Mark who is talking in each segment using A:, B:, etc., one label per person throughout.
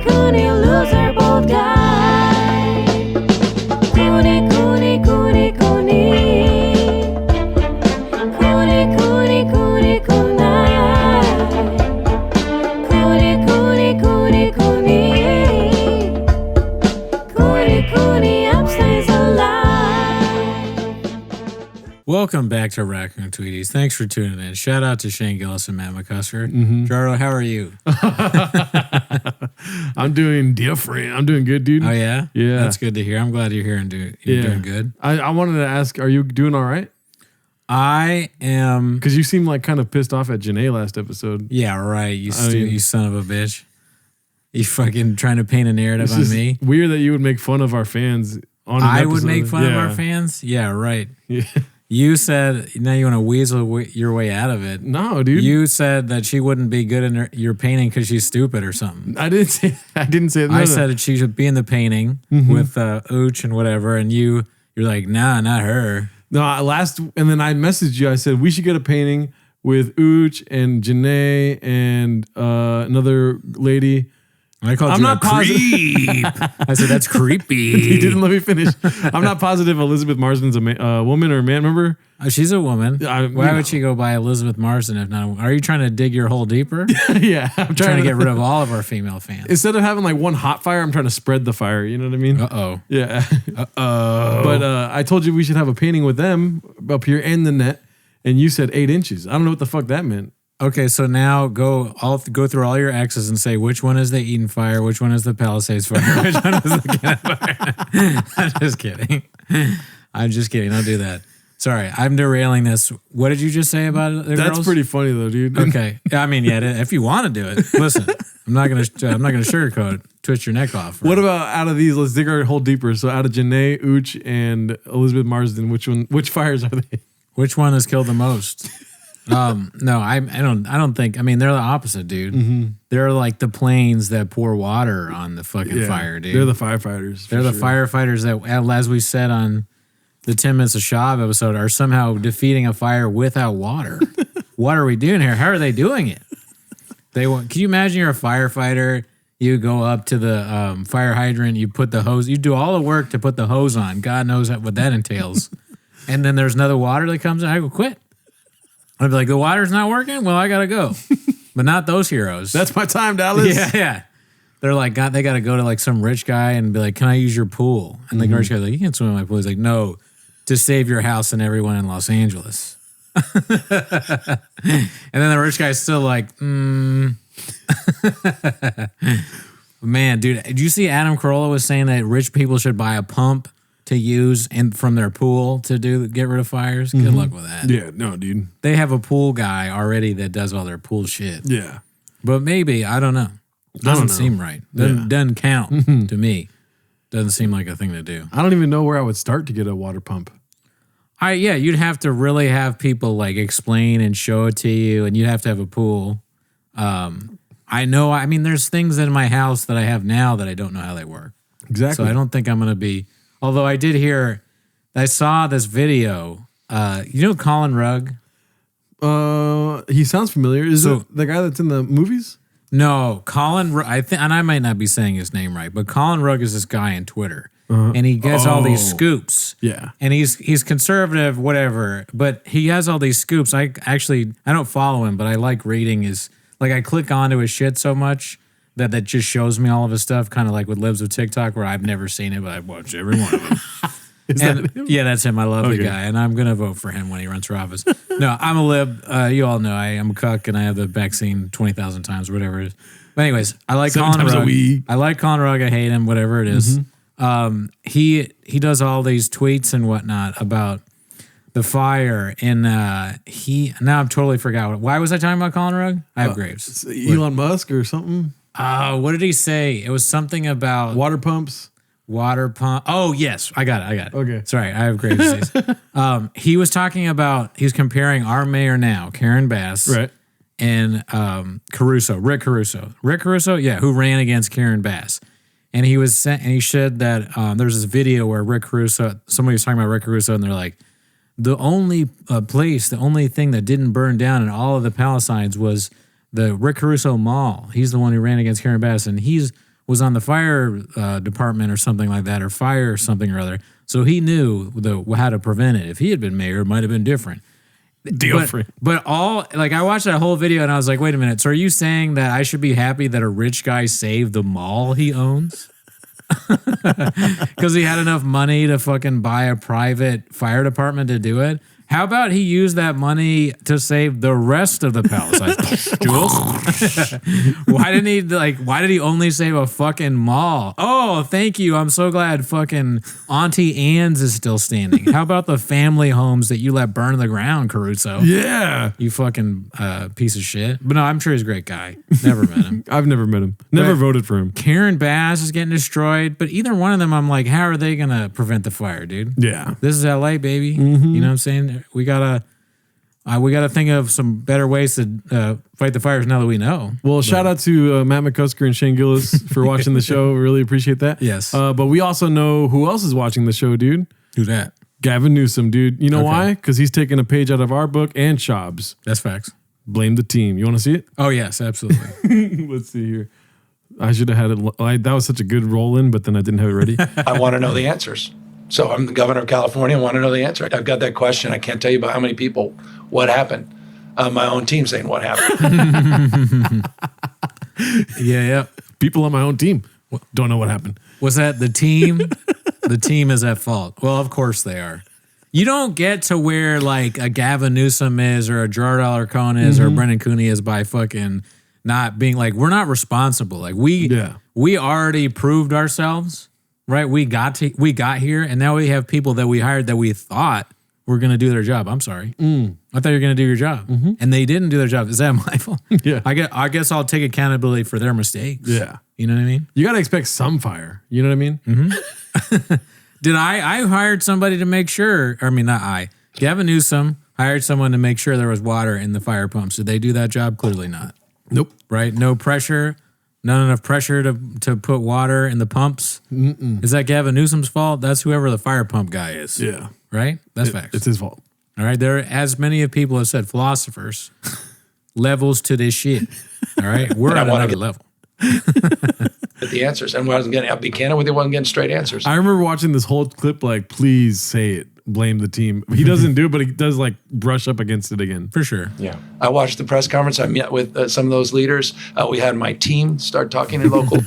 A: Cooney, loser, bold guy. Cooney, Cooney, Cooney, Cooney. Cooney, Cooney, Cooney, Cooney. Cooney, Cooney, Cooney, Cooney. Cooney, Cooney, upstays alive.
B: Welcome back to Raccoon Tweeties. Thanks for tuning in. Shout out to Shane Gillis and Matt McCusker. Jardo, how are you?
C: I'm doing different. I'm doing good, dude.
B: Oh, yeah?
C: Yeah.
B: That's good to hear. I'm glad you're here and you're doing good.
C: I wanted to ask, are you doing all right?
B: I am.
C: Because you seemed like kind of pissed off at Janae last episode.
B: Yeah, right. You son of a bitch. You fucking trying to paint a narrative on me.
C: Weird that you would make fun of our fans on an
B: I would
C: episode.
B: make fun of our fans? Yeah, right.
C: Yeah.
B: You said, now you want to weasel your way out of it.
C: No, dude.
B: You said that she wouldn't be good in your painting because she's stupid or something.
C: I didn't say that.
B: I said that she should be in the painting with Ooch and whatever, and you're like, nah, not her.
C: No, and then I messaged you. I said, we should get a painting with Ooch and Janae and another lady.
B: I called you a creep. I said, that's creepy.
C: He didn't let me finish. I'm not positive Elizabeth Marsden's a woman or a man, remember?
B: She's a woman. Why would she go by Elizabeth Marsden if not? Are you trying to dig your hole deeper?
C: Yeah. I'm
B: trying to get rid of all of our female fans.
C: Instead of having like one hot fire, I'm trying to spread the fire. You know what I mean?
B: Uh-oh.
C: Yeah.
B: Uh-oh.
C: But I told you we should have a painting with them up here and the net, and you said 8 inches. I don't know what the fuck that meant.
B: Okay, so now go through all your X's and say which one is the Eden fire, which one is the Palisades fire, which one is the campfire. I'm just kidding. I'm just kidding. Don't do that. Sorry, I'm derailing this. What did you just say about it?
C: That's pretty funny though, dude.
B: Okay, I mean, yeah. If you want to do it, listen. I'm not gonna sugarcoat it. Twist your neck off. Right?
C: What about out of these? Let's dig our hole deeper. So out of Janae, Ooch, and Elizabeth Marsden, which fires are they?
B: Which one has killed the most? No, I don't think. I mean, they're the opposite, dude. They're like the planes that pour water on the fucking fire, dude.
C: They're the firefighters.
B: They're the firefighters that, as we said on the 10 Minutes of Shav episode, are somehow defeating a fire without water. What are we doing here? How are they doing it? Can you imagine you're a firefighter? You go up to the fire hydrant, you put the hose, you do all the work to put the hose on. God knows what that entails. And then there's another water that comes in. I go, quit. I'd be like, the water's not working? Well, I got to go. But not those heroes.
C: That's my time, Dallas.
B: Yeah. They're like, God, they got to go to like some rich guy and be like, can I use your pool? And the rich guy's like, you can't swim in my pool. He's like, no, to save your house and everyone in Los Angeles. And then the rich guy's still like, Man, dude, did you see Adam Carolla was saying that rich people should buy a pump to use from their pool to get rid of fires? Good luck with that.
C: Yeah, no, dude.
B: They have a pool guy already that does all their pool shit.
C: Yeah.
B: But maybe, I don't know. Doesn't seem right. Doesn't count to me. Doesn't seem like a thing to do.
C: I don't even know where I would start to get a water pump.
B: You'd have to really have people like explain and show it to you, and you'd have to have a pool. I know, I mean, there's things in my house that I have now that I don't know how they work.
C: Exactly.
B: So I don't think I'm going to be, although I saw this video. You know Colin Rugg?
C: He sounds familiar. Is it the guy that's in the movies?
B: No, Colin, and I might not be saying his name right, but Colin Rugg is this guy on Twitter. And he gets all these scoops.
C: Yeah.
B: And he's conservative, whatever, but he has all these scoops. I don't follow him, but I like reading his, like I click onto his shit so much that just shows me all of his stuff, kind of like what lives with TikTok, where I've never seen it, but I've watched every one of them.
C: That him?
B: Yeah, that's him. I love the guy, and I'm going to vote for him when he runs for office. No, I'm a lib. You all know I am a cuck, and I have the vaccine 20,000 times, or whatever it is. But anyways, I like Colin Rugg. I like Colin Rugg. I hate him, whatever it is. He does all these tweets and whatnot about the fire, and now I've totally forgot. Why was I talking about Colin Rugg? I have Graves.
C: Elon Musk or something?
B: What did he say? It was something about
C: water pumps.
B: Water pump. Oh, yes. I got it.
C: Okay.
B: Sorry, I have Graves' disease. He was talking about, he's comparing our mayor now, Karen Bass,
C: right,
B: and Rick Caruso, yeah, who ran against Karen Bass. And he said that there's this video where somebody was talking about Rick Caruso, and they're like, the only thing that didn't burn down in all of the Palisades was the Rick Caruso Mall. He's the one who ran against Karen Bass, and was was on the fire department or something like that, or fire or something or other. So he knew how to prevent it. If he had been mayor, it might have been different. But I watched that whole video and I was like, wait a minute. So are you saying that I should be happy that a rich guy saved the mall he owns? Because he had enough money to fucking buy a private fire department to do it. How about he used that money to save the rest of the palace? Jules? Why did he only save a fucking mall? Oh, thank you. I'm so glad fucking Auntie Anne's is still standing. How about the family homes that you let burn to the ground, Caruso?
C: Yeah.
B: You fucking piece of shit. But no, I'm sure he's a great guy. Never met him.
C: I've never met him. Never voted for him.
B: Karen Bass is getting destroyed. But either one of them, I'm like, how are they going to prevent the fire, dude?
C: Yeah.
B: This is LA, baby. You know what I'm saying? We gotta think of some better ways to fight the fires now that we know.
C: Well, shout out to Matt McCusker and Shane Gillis for watching the show. We really appreciate that.
B: Yes.
C: But we also know who else is watching the show, dude.
B: Who's that?
C: Gavin Newsom, dude. You know why? Because he's taking a page out of our book and Schaub's.
B: That's facts.
C: Blame the team. You want to see it?
B: Oh, yes, absolutely.
C: Let's see here. I should have had it. That was such a good roll in, but then I didn't have it ready.
D: I want to know the answers. So I'm the governor of California. I want to know the answer. I've got that question. I can't tell you about how many people, what happened. My own team saying what happened.
B: Yeah.
C: People on my own team don't know what happened.
B: Was that the team? The team is at fault. Well, of course they are. You don't get to where like a Gavin Newsom is or a Gerard Alarcon is or Brendan Cooney is by fucking not being like, we're not responsible. Like we already proved ourselves. Right, we got here, and now we have people that we hired that we thought were going to do their job. I'm sorry, I thought you were going to do your job, and they didn't do their job. Is that my fault?
C: Yeah,
B: I guess I'll take accountability for their mistakes.
C: Yeah,
B: you know what I mean.
C: You got to expect some fire. You know what I mean?
B: Did I hired somebody to make sure? I mean, not I. Gavin Newsom hired someone to make sure there was water in the fire pumps. Did they do that job? Clearly not.
C: Nope.
B: Right? No pressure. Not enough pressure to put water in the pumps. Is that Gavin Newsom's fault? That's whoever the fire pump guy is.
C: Yeah.
B: Right? That's facts.
C: It's his fault.
B: All right. There, as many of people have said, philosophers, levels to this shit. All right. We're at another level.
D: Get the answers. And I wasn't getting, I'll be candid with you, wasn't getting straight answers.
C: I remember watching this whole clip like, please say it. Blame the team. He doesn't do it, but he does like brush up against it again.
B: For sure.
D: Yeah. I watched the press conference. I met with some of those leaders. We had my team start talking to local.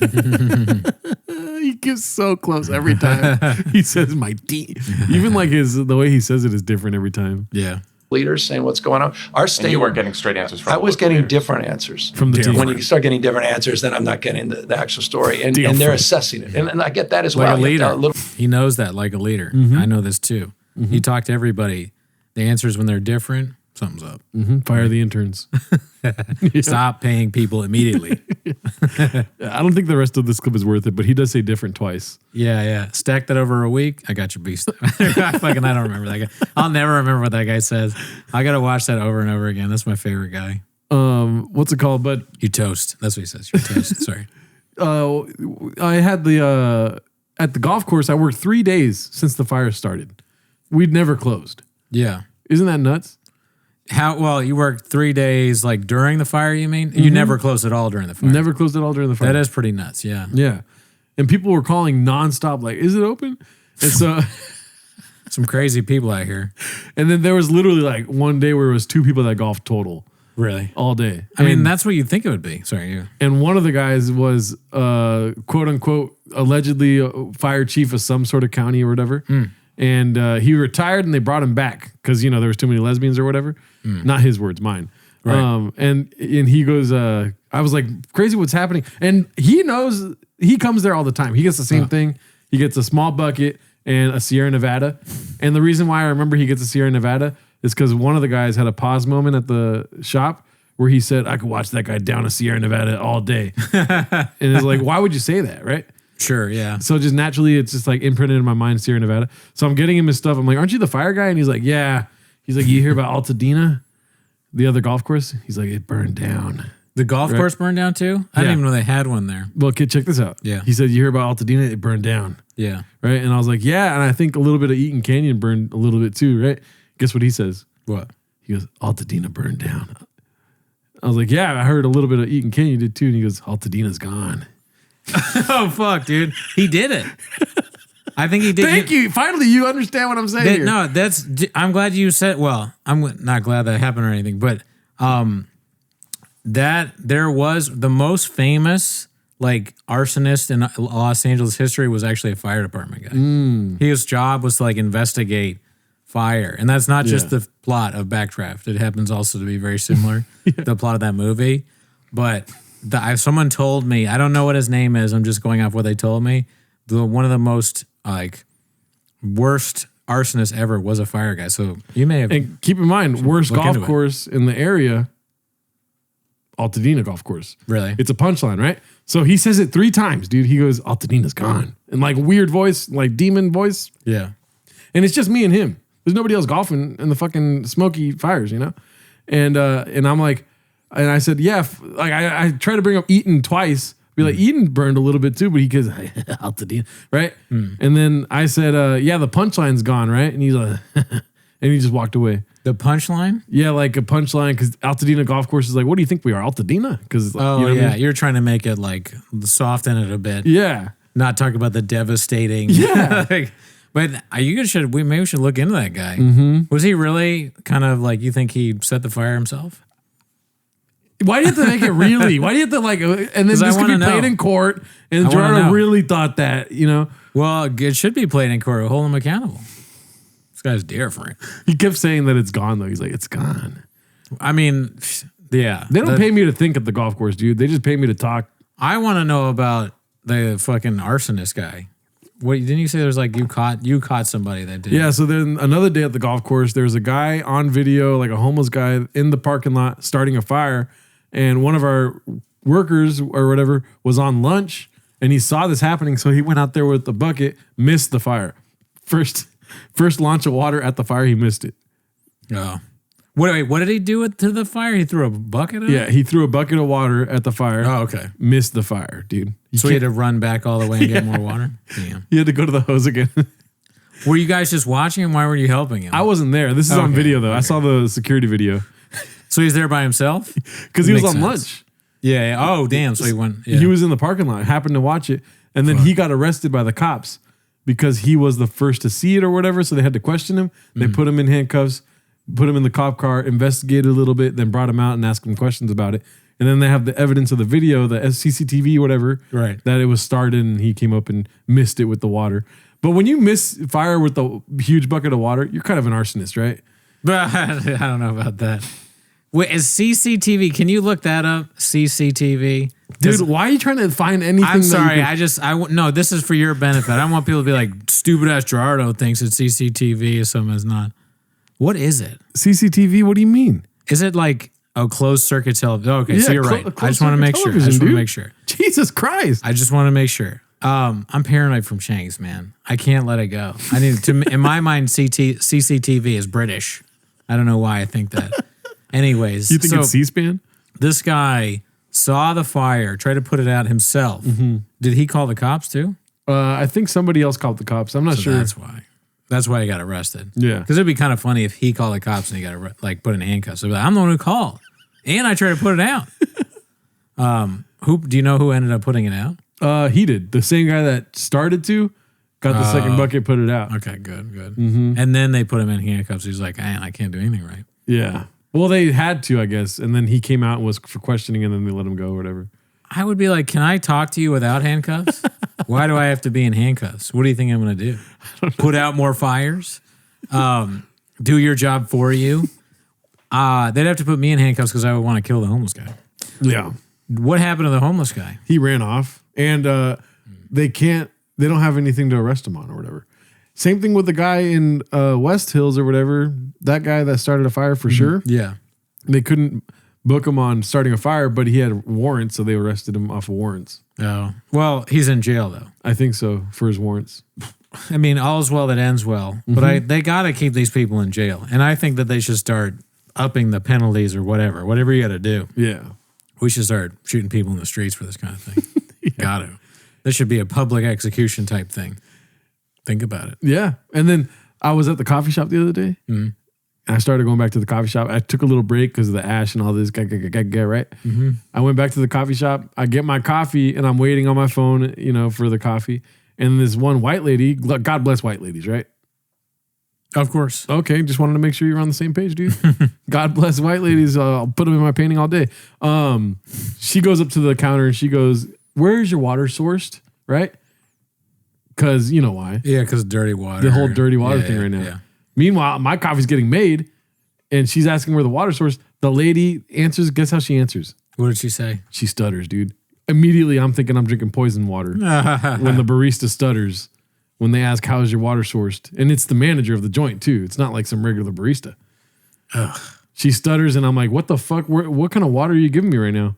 C: He gets so close every time. He says my team. Even like the way he says it is different every time.
B: Yeah.
D: Leaders saying what's going on. Our state.
E: And you weren't getting straight answers from
D: I was getting
E: leaders.
D: different answers
C: From the team.
D: When you start getting different answers, then I'm not getting the actual story. And they're assessing it. And I get that as
B: Like
D: well.
B: a leader. He knows that like a leader. I know this too. You talk to everybody. The answers when they're different, something's up.
C: Fire the interns.
B: Stop paying people immediately.
C: I don't think the rest of this clip is worth it, but he does say different twice.
B: Yeah. Stack that over a week. I got your beast. I don't remember that guy. I'll never remember what that guy says. I got to watch that over and over again. That's my favorite guy.
C: What's it called? But
B: You toast. That's what he says. You toast. Sorry.
C: I had at the golf course, I worked 3 days since the fire started. We'd never closed.
B: Yeah.
C: Isn't that nuts?
B: Well, you worked 3 days like during the fire, you mean? You never closed at all during the fire.
C: Never closed at all during the fire.
B: That is pretty nuts, yeah.
C: Yeah. And people were calling nonstop, like, is it open? And so,
B: Some crazy people out here.
C: and then there was literally like one day where it was 2 people that golfed total
B: Really?
C: all day.
B: I mean, that's what you'd think it would be. Sorry, you.
C: And one of the guys was, quote unquote, allegedly a fire chief of some sort of county or whatever. And he retired and they brought him back because, there was too many lesbians or whatever. Not his words, mine.
B: Right.
C: And he goes, I was like, crazy what's happening. And he knows, he comes there all the time. He gets the same thing. He gets a small bucket and a Sierra Nevada. And the reason why I remember he gets a Sierra Nevada is because one of the guys had a pause moment at the shop where he said, I could watch that guy down a Sierra Nevada all day. And it's like, why would you say that, right?
B: Sure, yeah.
C: So just naturally, it's just like imprinted in my mind, Sierra Nevada. So I'm getting him his stuff. I'm like, aren't you the fire guy? And he's like, yeah. He's like, you hear about Altadena, the other golf course? He's like, it burned down.
B: The golf course burned down too? I didn't even know they had one there.
C: Well, kid, check this out.
B: Yeah.
C: He said, you hear about Altadena? It burned down.
B: Yeah.
C: Right? And I was like, yeah. And I think a little bit of Eaton Canyon burned a little bit too, right? Guess what he says?
B: What?
C: He goes, Altadena burned down. I was like, yeah, I heard a little bit of Eaton Canyon did too. And he goes, Altadena's gone.
B: Oh fuck, dude, he did it. I think he did.
C: Thank you. Finally, you understand what I'm saying here.
B: No, I'm glad you said. Well, I'm not glad that happened or anything, but that there was the most famous like arsonist in Los Angeles history was actually a fire department guy. His job was to like investigate fire, and that's not just the plot of Backdraft. It happens also to be very similar to the plot of that movie. But someone told me, I don't know what his name is. I'm just going off what they told me. One of the most like worst arsonists ever was a fire guy. So you may have.
C: And keep in mind, worst golf course in the area, Altadena golf course.
B: Really?
C: It's a punchline, right? So he says it 3 times, dude. He goes, Altadena's gone. And like weird voice, like demon voice.
B: Yeah.
C: And it's just me and him. There's nobody else golfing in the fucking smoky fires, you know? And I'm like, and I said, yeah. Like I tried to bring up Eaton twice. Be like, Eaton burned a little bit too, but he goes, Altadena, right? And then I said, yeah, the punchline's gone, right? And he's like, and he just walked away.
B: The punchline?
C: Yeah, like a punchline, because Altadena golf course is like, what do you think we are, Altadena? Because
B: you know what I mean? You're trying to make it like soften it a bit.
C: Yeah.
B: Not talk about the devastating.
C: Yeah.
B: But maybe we should look into that guy. Was he really kind of like, you think he set the fire himself?
C: Why do you have to make it really? Why do you have to like, and then this could be played in court, and Gerardo really thought that, you know?
B: Well, it should be played in court. Hold him accountable. This guy's different.
C: He kept saying that it's gone, though. He's like, it's gone.
B: I mean, yeah.
C: They don't pay me to think at the golf course, dude. They just pay me to talk.
B: I want to know about the fucking arsonist guy. What didn't you say? There's like you caught somebody that did.
C: Yeah. So then another day at the golf course, there's a guy on video, like a homeless guy in the parking lot starting a fire, and one of our workers or whatever was on lunch, and he saw this happening, so he went out there with the bucket, missed the fire. First launch of water at the fire, he missed it.
B: Oh. Wait, what did he do to the fire? He threw a bucket at it?
C: Yeah, he threw a bucket of water at the fire.
B: Oh, okay.
C: Missed the fire, dude.
B: So he had to run back all the way and get more water? Damn.
C: He had to go to the hose again.
B: Were you guys just watching him? Why were you helping him?
C: I wasn't there. This is on video, though. Okay. I saw the security video.
B: So he's there by himself?
C: Because he was on lunch.
B: Yeah. Oh, damn. So he went. Yeah.
C: He was in the parking lot, happened to watch it. And then he got arrested by the cops because he was the first to see it or whatever. So they had to question him. They put him in handcuffs, put him in the cop car, investigated a little bit, then brought him out and asked him questions about it. And then they have the evidence of the video, the CCTV, whatever,
B: right? That
C: it was started and he came up and missed it with the water. But when you miss fire with a huge bucket of water, you're kind of an arsonist, right?
B: I don't know about that. Wait, is CCTV? Can you look that up? CCTV,
C: dude. Why are you trying to find anything?
B: I'm sorry. No. This is for your benefit. I don't want people to be like, stupid ass Gerardo thinks it's CCTV or something. It's not. What is it?
C: CCTV? What do you mean?
B: Is it like a closed circuit television? Oh, okay, so you're right. I just want to make sure.
C: Jesus Christ!
B: I just want to make sure. I'm paranoid from Shanks, man. I can't let it go. I need to. In my mind, CCTV is British. I don't know why I think that. Anyways,
C: you think it's C-SPAN?
B: This guy saw the fire, tried to put it out himself. Did he call the cops too?
C: I think somebody else called the cops. I'm not sure.
B: That's why he got arrested.
C: Yeah,
B: because it'd be kind of funny if he called the cops and he got like put in handcuffs. Like, I'm the one who called, and I tried to put it out. Who do you know who ended up putting it out?
C: He did. The same guy that started to got the second bucket, put it out.
B: Okay, good. And then they put him in handcuffs. He's like, man, I can't do anything right.
C: Yeah. Well, they had to, I guess. And then he came out and was for questioning, and then they let him go or whatever.
B: I would be like, can I talk to you without handcuffs? Why do I have to be in handcuffs? What do you think I'm going to do? Put out more fires? Do your job for you? They'd have to put me in handcuffs because I would want to kill the homeless guy.
C: Yeah.
B: What happened to the homeless guy?
C: He ran off, and they don't have anything to arrest him on or whatever. Same thing with the guy in West Hills or whatever. That guy that started a fire for sure.
B: Yeah.
C: They couldn't book him on starting a fire, but he had warrants, so they arrested him off of warrants.
B: Oh. Well, he's in jail, though.
C: I think so, for his warrants.
B: I mean, all's well that ends well. But they got to keep these people in jail. And I think that they should start upping the penalties or whatever you got to do.
C: Yeah.
B: We should start shooting people in the streets for this kind of thing. Got to. This should be a public execution type thing. Think about it.
C: Yeah. And then I was at the coffee shop the other day, And I started going back to the coffee shop. I took a little break because of the ash and all this. Right? Mm-hmm. I went back to the coffee shop. I get my coffee and I'm waiting on my phone, for the coffee. And this one white lady, God bless white ladies, right?
B: Of course.
C: Okay, just wanted to make sure you're on the same page, dude. God bless white ladies. I'll put them in my painting all day. She goes up to the counter and she goes, "Where is your water sourced?" Right? Because you know why?
B: Yeah, because dirty water.
C: The whole dirty water thing right now.
B: Yeah.
C: Meanwhile, my coffee's getting made, and she's asking where the water source. The lady answers. Guess how she answers?
B: What did she say?
C: She stutters, dude. Immediately, I'm thinking I'm drinking poison water when the barista stutters. When they ask, "How is your water sourced?" And it's the manager of the joint, too. It's not like some regular barista.
B: Ugh.
C: She stutters, and I'm like, what the fuck? What kind of water are you giving me right now?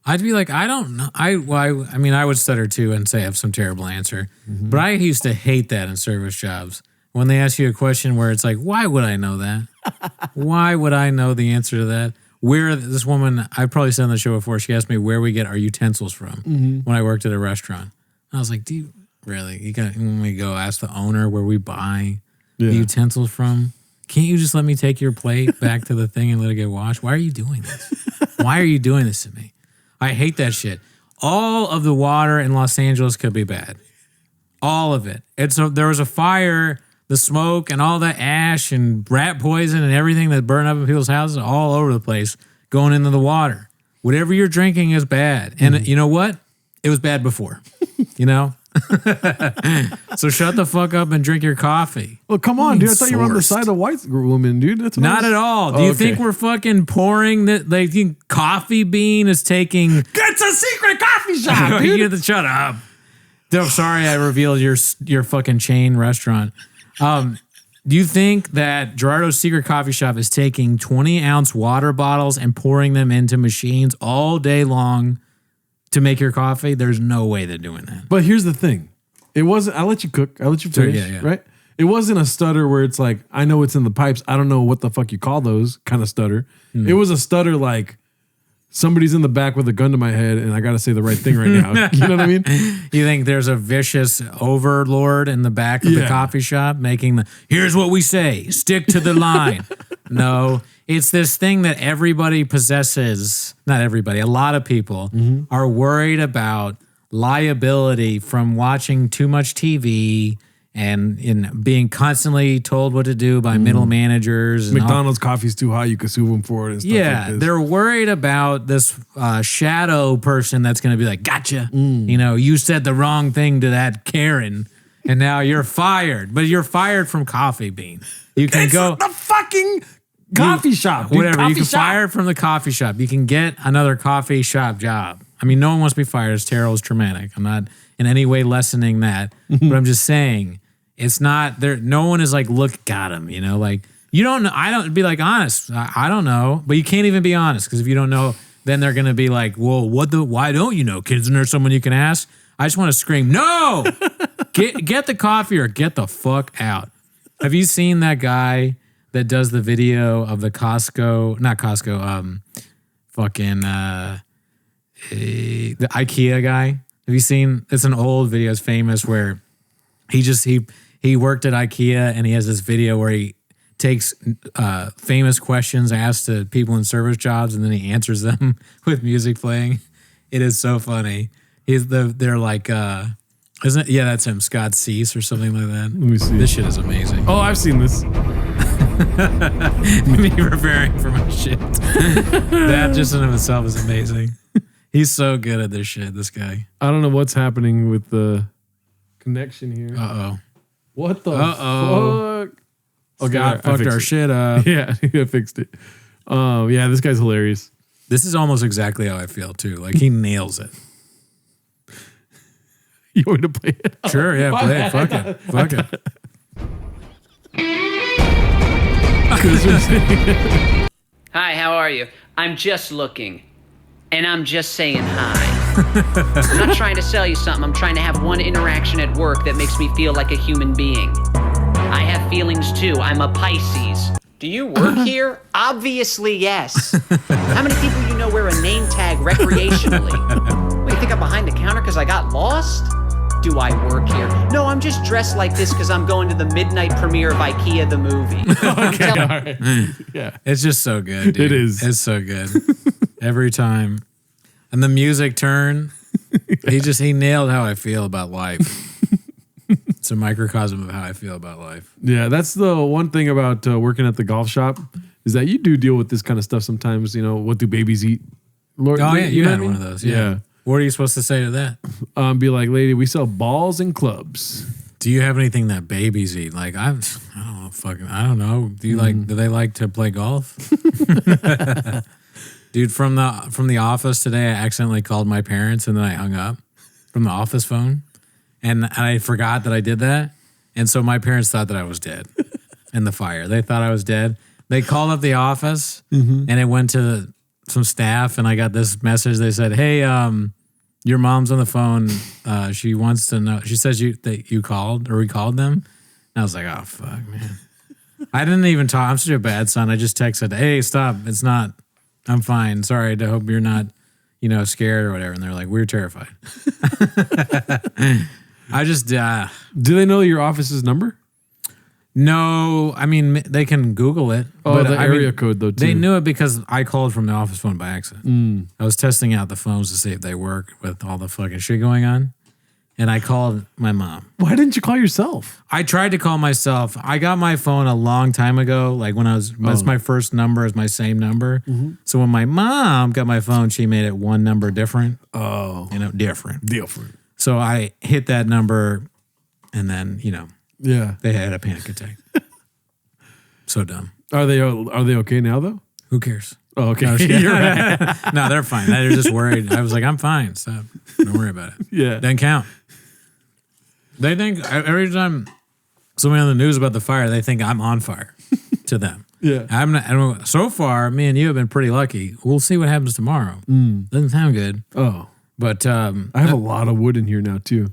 B: I'd be like, I don't know. I mean, I would stutter, too, and say I have some terrible answer. Mm-hmm. But I used to hate that in service jobs. When they ask you a question where it's like, why would I know that? Why would I know the answer to that? Where this woman, I've probably said on the show before, she asked me where we get our utensils from when I worked at a restaurant. I was like, really? You want me to go ask the owner where we buy the utensils from? Can't you just let me take your plate back to the thing and let it get washed? Why are you doing this? Why are you doing this to me? I hate that shit. All of the water in Los Angeles could be bad. All of it. There was a fire, the smoke and all that ash and rat poison and everything that burned up in people's houses all over the place going into the water. Whatever you're drinking is bad. And you know what? It was bad before, So shut the fuck up and drink your coffee.
C: Well, come on, dude. I thought you were on the side of white women, dude. That's
B: not at all. Do you think we're fucking pouring that? Like, Coffee Bean is taking.
C: It's a secret coffee shop, dude.
B: Shut up. No, sorry, I revealed your fucking chain restaurant. Do you think that Gerardo's Secret Coffee Shop is taking 20-ounce water bottles and pouring them into machines all day long to make your coffee? There's no way they're doing that.
C: But here's the thing. It wasn't, I let you cook. I let you finish, right? It wasn't a stutter where it's like, I know it's in the pipes. I don't know what the fuck you call those kind of stutter. It was a stutter like, somebody's in the back with a gun to my head and I got to say the right thing right now. You know what I mean?
B: You think there's a vicious overlord in the back of the coffee shop making here's what we say, stick to the line. No, it's this thing that everybody possesses. Not everybody, a lot of people are worried about liability from watching too much TV and in being constantly told what to do by middle managers. And
C: McDonald's coffee's too high, you can sue them for it and stuff like this.
B: They're worried about this shadow person that's going to be like, gotcha. You said the wrong thing to that Karen, and now you're fired. But you're fired from Coffee Bean. You can go
C: the fucking coffee shop. Dude,
B: whatever. You can
C: shop.
B: fire from the coffee shop. You can get another coffee shop job. I mean, no one wants to be fired. It's terrible. It's traumatic. I'm not in any way lessening that. But I'm just saying, it's not there. No one is like, look, got him. Like, you don't know. I don't be like honest. I don't know. But you can't even be honest because if you don't know, then they're going to be like, well, why don't you know? Isn't there someone you can ask? I just want to scream, no! Get the coffee or get the fuck out. Have you seen that guy that does the video of the the IKEA guy? Have you seen? It's an old video. It's famous where he worked at IKEA and he has this video where he takes famous questions asked to people in service jobs and then he answers them with music playing. It is so funny. They're like, isn't it? Yeah, that's him, Scott Cease or something like that.
C: Let me see.
B: This shit is amazing.
C: Oh, I've seen this.
B: Me preparing for my shit. That just in of itself is amazing. He's so good at this shit, this guy.
C: I don't know what's happening with the connection here.
B: Uh-oh.
C: What the fuck?
B: Okay, Scott fucked our shit up.
C: Yeah, I fixed it. Yeah, this guy's hilarious.
B: This is almost exactly how I feel, too. Like, he nails it.
C: You want me to play it?
B: Sure, yeah, play it. Fuck it.
E: Hi, how are you? I'm just looking. And I'm just saying hi. I'm not trying to sell you something. I'm trying to have one interaction at work that makes me feel like a human being. I have feelings too. I'm a Pisces. Do you work here? Obviously, yes. How many people wear a name tag recreationally? What, you think I'm behind the counter because I got lost? do I work here? No, I'm just dressed like this because I'm going to the midnight premiere of IKEA the movie.
C: Okay, all right. Yeah.
B: It's just so good, dude.
C: It is.
B: It's so good. Every time. And the music turn, he nailed how I feel about life. It's a microcosm of how I feel about life.
C: Yeah, that's the one thing about working at the golf shop is that you do deal with this kind of stuff sometimes. You know, what do babies eat? Lord,
B: Oh, yeah, you
C: know
B: had
C: what I
B: one
C: mean?
B: of those. Yeah. What are you supposed to say to that?
C: Be like, lady, we sell balls and clubs.
B: Do you have anything that babies eat? Like, I don't know. Do they like to play golf? Dude, from the office today, I accidentally called my parents and then I hung up from the office phone. And I forgot that I did that. And so my parents thought that I was dead in the fire. They thought I was dead. They called up the office and it went to some staff and I got this message. They said, hey, your mom's on the phone. She wants to know. She says that you called or we called them. And I was like, oh, fuck, man. I didn't even talk. I'm such a bad son. I just texted, hey, stop. It's not. I'm fine. Sorry. I hope you're not, scared or whatever. And they're like, we're terrified. I just,
C: Do they know your office's number?
B: no, I mean, they can Google it.
C: Oh,
B: but
C: the area code though, too.
B: They knew it because I called from the office phone by accident. I was testing out the phones to see if they work with all the fucking shit going on. And I called my mom.
C: Why didn't you call yourself?
B: I tried to call myself. I got my phone a long time ago. Like when that's my first number is my same number. So when my mom got my phone, she made it one number different.
C: Oh.
B: Different.
C: Different.
B: So I hit that number and then,
C: Yeah.
B: they had a panic attack. So dumb.
C: Are they okay now though?
B: Who cares?
C: Oh, okay.
B: No,
C: You're right.
B: no, they're fine. They're just worried. I was like, I'm fine. Stop. Don't worry about it.
C: Yeah.
B: Doesn't count. They think every time somebody on the news about the fire, they think I'm on fire to them.
C: Yeah.
B: I'm not. I don't, so far, me and you have been pretty lucky. We'll see what happens tomorrow. Doesn't sound good.
C: Oh.
B: But
C: I have a lot of wood in here now too.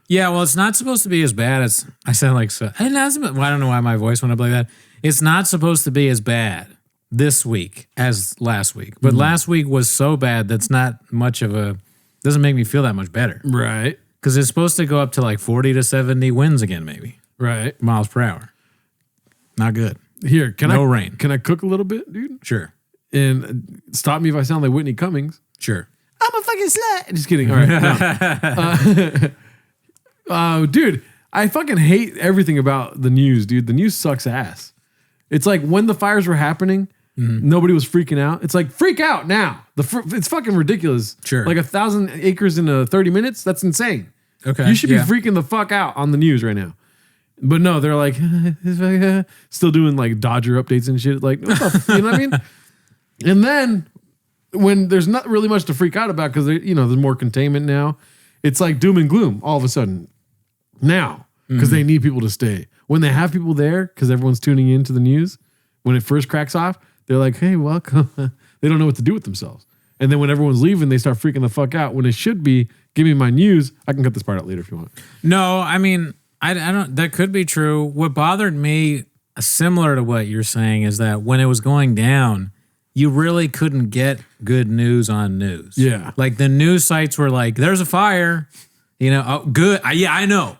B: yeah, well, it's not supposed to be as bad as I sound like. Well, I don't know why my voice went up like that. It's not supposed to be as bad this week as last week. But last week was so bad that's not much of a. Doesn't make me feel that much better.
C: Right.
B: Because it's supposed to go up to like 40 to 70 winds again, maybe
C: Right.
B: miles per hour. Not good.
C: Here,
B: No rain.
C: Can I cook a little bit, dude?
B: Sure.
C: And stop me if I sound like Whitney Cummings.
B: Sure.
C: I'm a fucking slut. Just kidding. All right. No. Dude, I fucking hate everything about the news, dude. The news sucks ass. It's like when the fires were happening, nobody was freaking out. It's like, freak out now. It's fucking ridiculous.
B: Sure.
C: Like 1,000 acres in 30 minutes? That's insane.
B: Okay.
C: You should
B: yeah.
C: be freaking the fuck out on the news right now. But no, they're like, still doing like Dodger updates and shit. Like, what the you know what I mean? And then when there's not really much to freak out about because there's more containment now, it's like doom and gloom all of a sudden now because they need people to stay. When they have people there because everyone's tuning into the news, when it first cracks off, they're like, hey, welcome. They don't know what to do with themselves. And then when everyone's leaving, they start freaking the fuck out when it should be, give me my news. I can cut this part out later if you want.
B: No, I mean, I don't, that could be true. What bothered me, similar to what you're saying, is that when it was going down, you really couldn't get good news on news.
C: Yeah.
B: Like the news sites were like, there's a fire. Oh, good. Yeah, I know.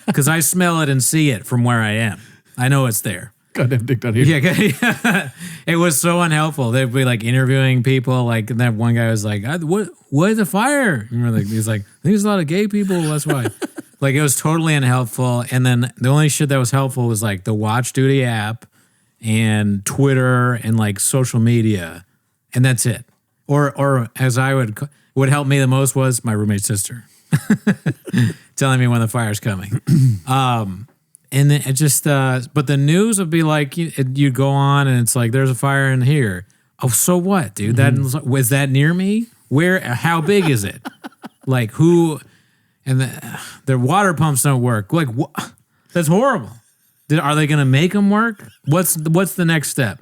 B: Because I smell it and see it from where I am. I know it's there.
C: Goddamn dick down here.
B: Yeah. It was so unhelpful. They'd be like interviewing people. Like, and that one guy was like, what is a fire? And we're like, he's like, I think there's a lot of gay people. That's why. Like, it was totally unhelpful. And then the only shit that was helpful was like the Watch Duty app and Twitter and like social media. And that's it. Or as I would help me the most was my roommate's sister telling me when the fire's coming. And then it just, but the news would be like, you'd go on and it's like, there's a fire in here. Oh, so what, dude? Was that near me? Where, how big is it? Like who, and the water pumps don't work. Like, what? That's horrible. Are they going to make them work? What's the next step?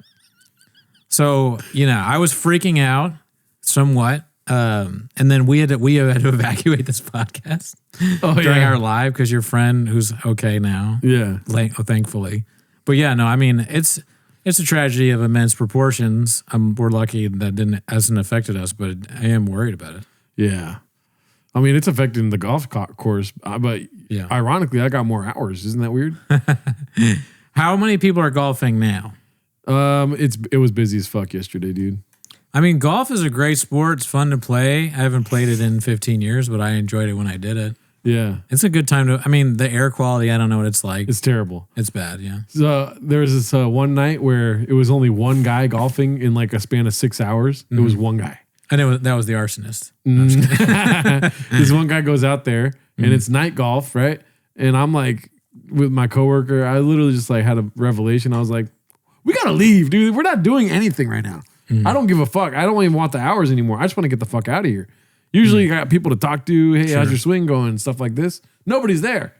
B: So, I was freaking out somewhat. And then we had to evacuate this podcast during our live because your friend who's okay now.
C: Yeah.
B: Thankfully. But yeah, no, I mean, it's a tragedy of immense proportions. We're lucky that hasn't affected us, but I am worried about it.
C: Yeah. I mean, it's affecting the golf course, but
B: Yeah.
C: ironically, I got more hours. Isn't that weird?
B: How many people are golfing now?
C: It was busy as fuck yesterday, dude.
B: I mean, golf is a great sport. It's fun to play. I haven't played it in 15 years, but I enjoyed it when I did it.
C: Yeah,
B: It's a good time to. I mean, the air quality. I don't know what it's like.
C: it's terrible.
B: It's bad. Yeah.
C: So there was this one night where it was only one guy golfing in like a span of 6 hours. It was one guy.
B: And that was the arsonist.
C: This one guy goes out there and it's night golf, right? And I'm like, with my coworker, I literally just like had a revelation. I was like, we gotta leave, dude. We're not doing anything right now. I don't give a fuck. I don't even want the hours anymore. I just want to get the fuck out of here. Usually you got people to talk to. Hey, how's your swing going? And stuff like this. Nobody's there.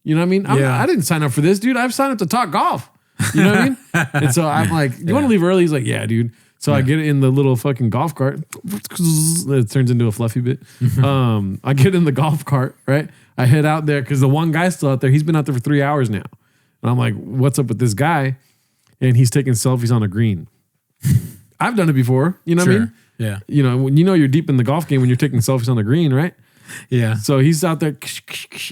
C: You know what I mean?
B: Yeah.
C: I didn't sign up for this, dude. I've signed up to talk golf. You know what I mean? And so I'm like, you want to leave early? He's like, yeah, dude. So I get in the little fucking golf cart. It turns into a fluffy bit. I get in the golf cart, right? I head out there because the one guy's still out there. He's been out there for 3 hours now. And I'm like, what's up with this guy? And he's taking selfies on a green. I've done it before. You know what I mean?
B: Yeah.
C: You know, when you know you're deep in the golf game when you're taking selfies on the green, right?
B: Yeah.
C: So he's out there.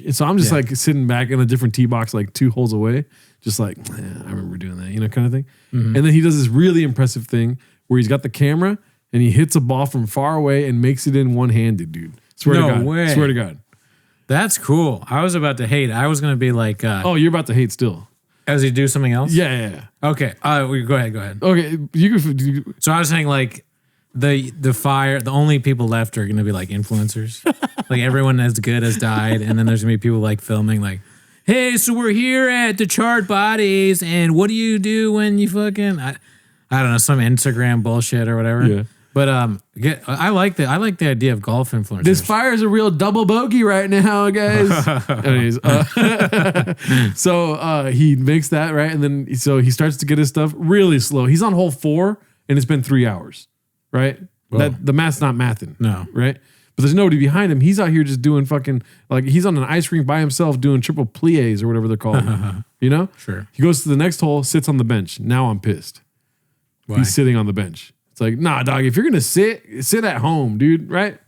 C: And so I'm just like sitting back in a different tee box, like 2 holes away. Just like, I remember doing that, you know, kind of thing. And then he does this really impressive thing where he's got the camera and he hits a ball from far away and makes it in one-handed, dude. Swear to
B: No
C: God.
B: way.
C: Swear to God.
B: That's cool. I was about to hate. I was going to be like,
C: Oh, you're about to hate still.
B: as he do something else?
C: Yeah.
B: Okay. Go ahead.
C: Okay.
B: So I was saying like the fire, the only people left are going to be like influencers. Like everyone as good has died. And then there's going to be people like filming like, hey, so we're here at the Charred Bodies. And what do you do when you fucking, I don't know, some Instagram bullshit or whatever.
C: Yeah.
B: But I like the idea of golf influencers.
C: This fire is a real double bogey right now, guys. Anyways, so he makes that, right? And then so he starts to get his stuff really slow. He's on hole 4 and it's been 3 hours, right? That the math's not mathing.
B: No.
C: Right? But there's nobody behind him. He's out here just doing fucking, like he's on an ice rink by himself doing triple plies or whatever they're called. You know?
B: Sure.
C: He goes to the next hole, sits on the bench. Now I'm pissed.
B: Why?
C: He's sitting on the bench. It's like, nah, dog, if you're going to sit at home, dude, right?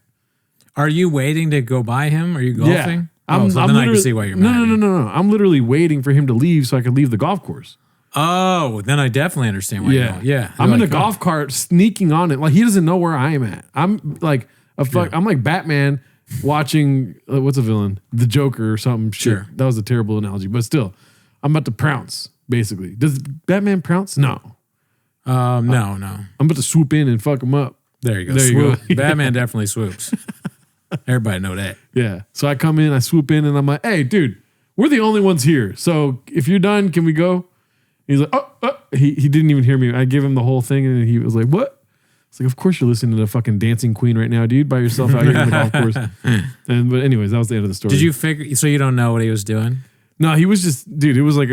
B: Are you waiting to go by him? Are you golfing?
C: I'm,
B: so
C: I'm
B: then I can
C: literally-
B: see why you're mad.
C: No. I'm literally waiting for him to leave so I can leave the golf course.
B: Oh, then I definitely understand why you're going. Yeah.
C: I'm
B: You're
C: in
B: like,
C: a golf cart sneaking on it. Like he doesn't know where I am at. I'm like I'm like Batman watching what's a villain? The Joker or something. Shit.
B: Sure.
C: That was a terrible analogy, but still, I'm about to pounce. Basically, does Batman pounce? No.
B: No.
C: I'm about to swoop in and fuck him up.
B: There you go.
C: There you
B: Swoop.
C: go.
B: Batman definitely swoops. Everybody know that.
C: Yeah. So I come in, I swoop in, and I'm like, hey, dude, we're the only ones here. So if you're done, can we go? He's like, oh. He didn't even hear me. I gave him the whole thing, and he was like, what? It's like, of course you're listening to the fucking Dancing Queen right now, dude, by yourself out here in the golf course. But anyways, that was the end of the story.
B: Did you figure? So you don't know what he was doing?
C: No, he was just, dude, it was like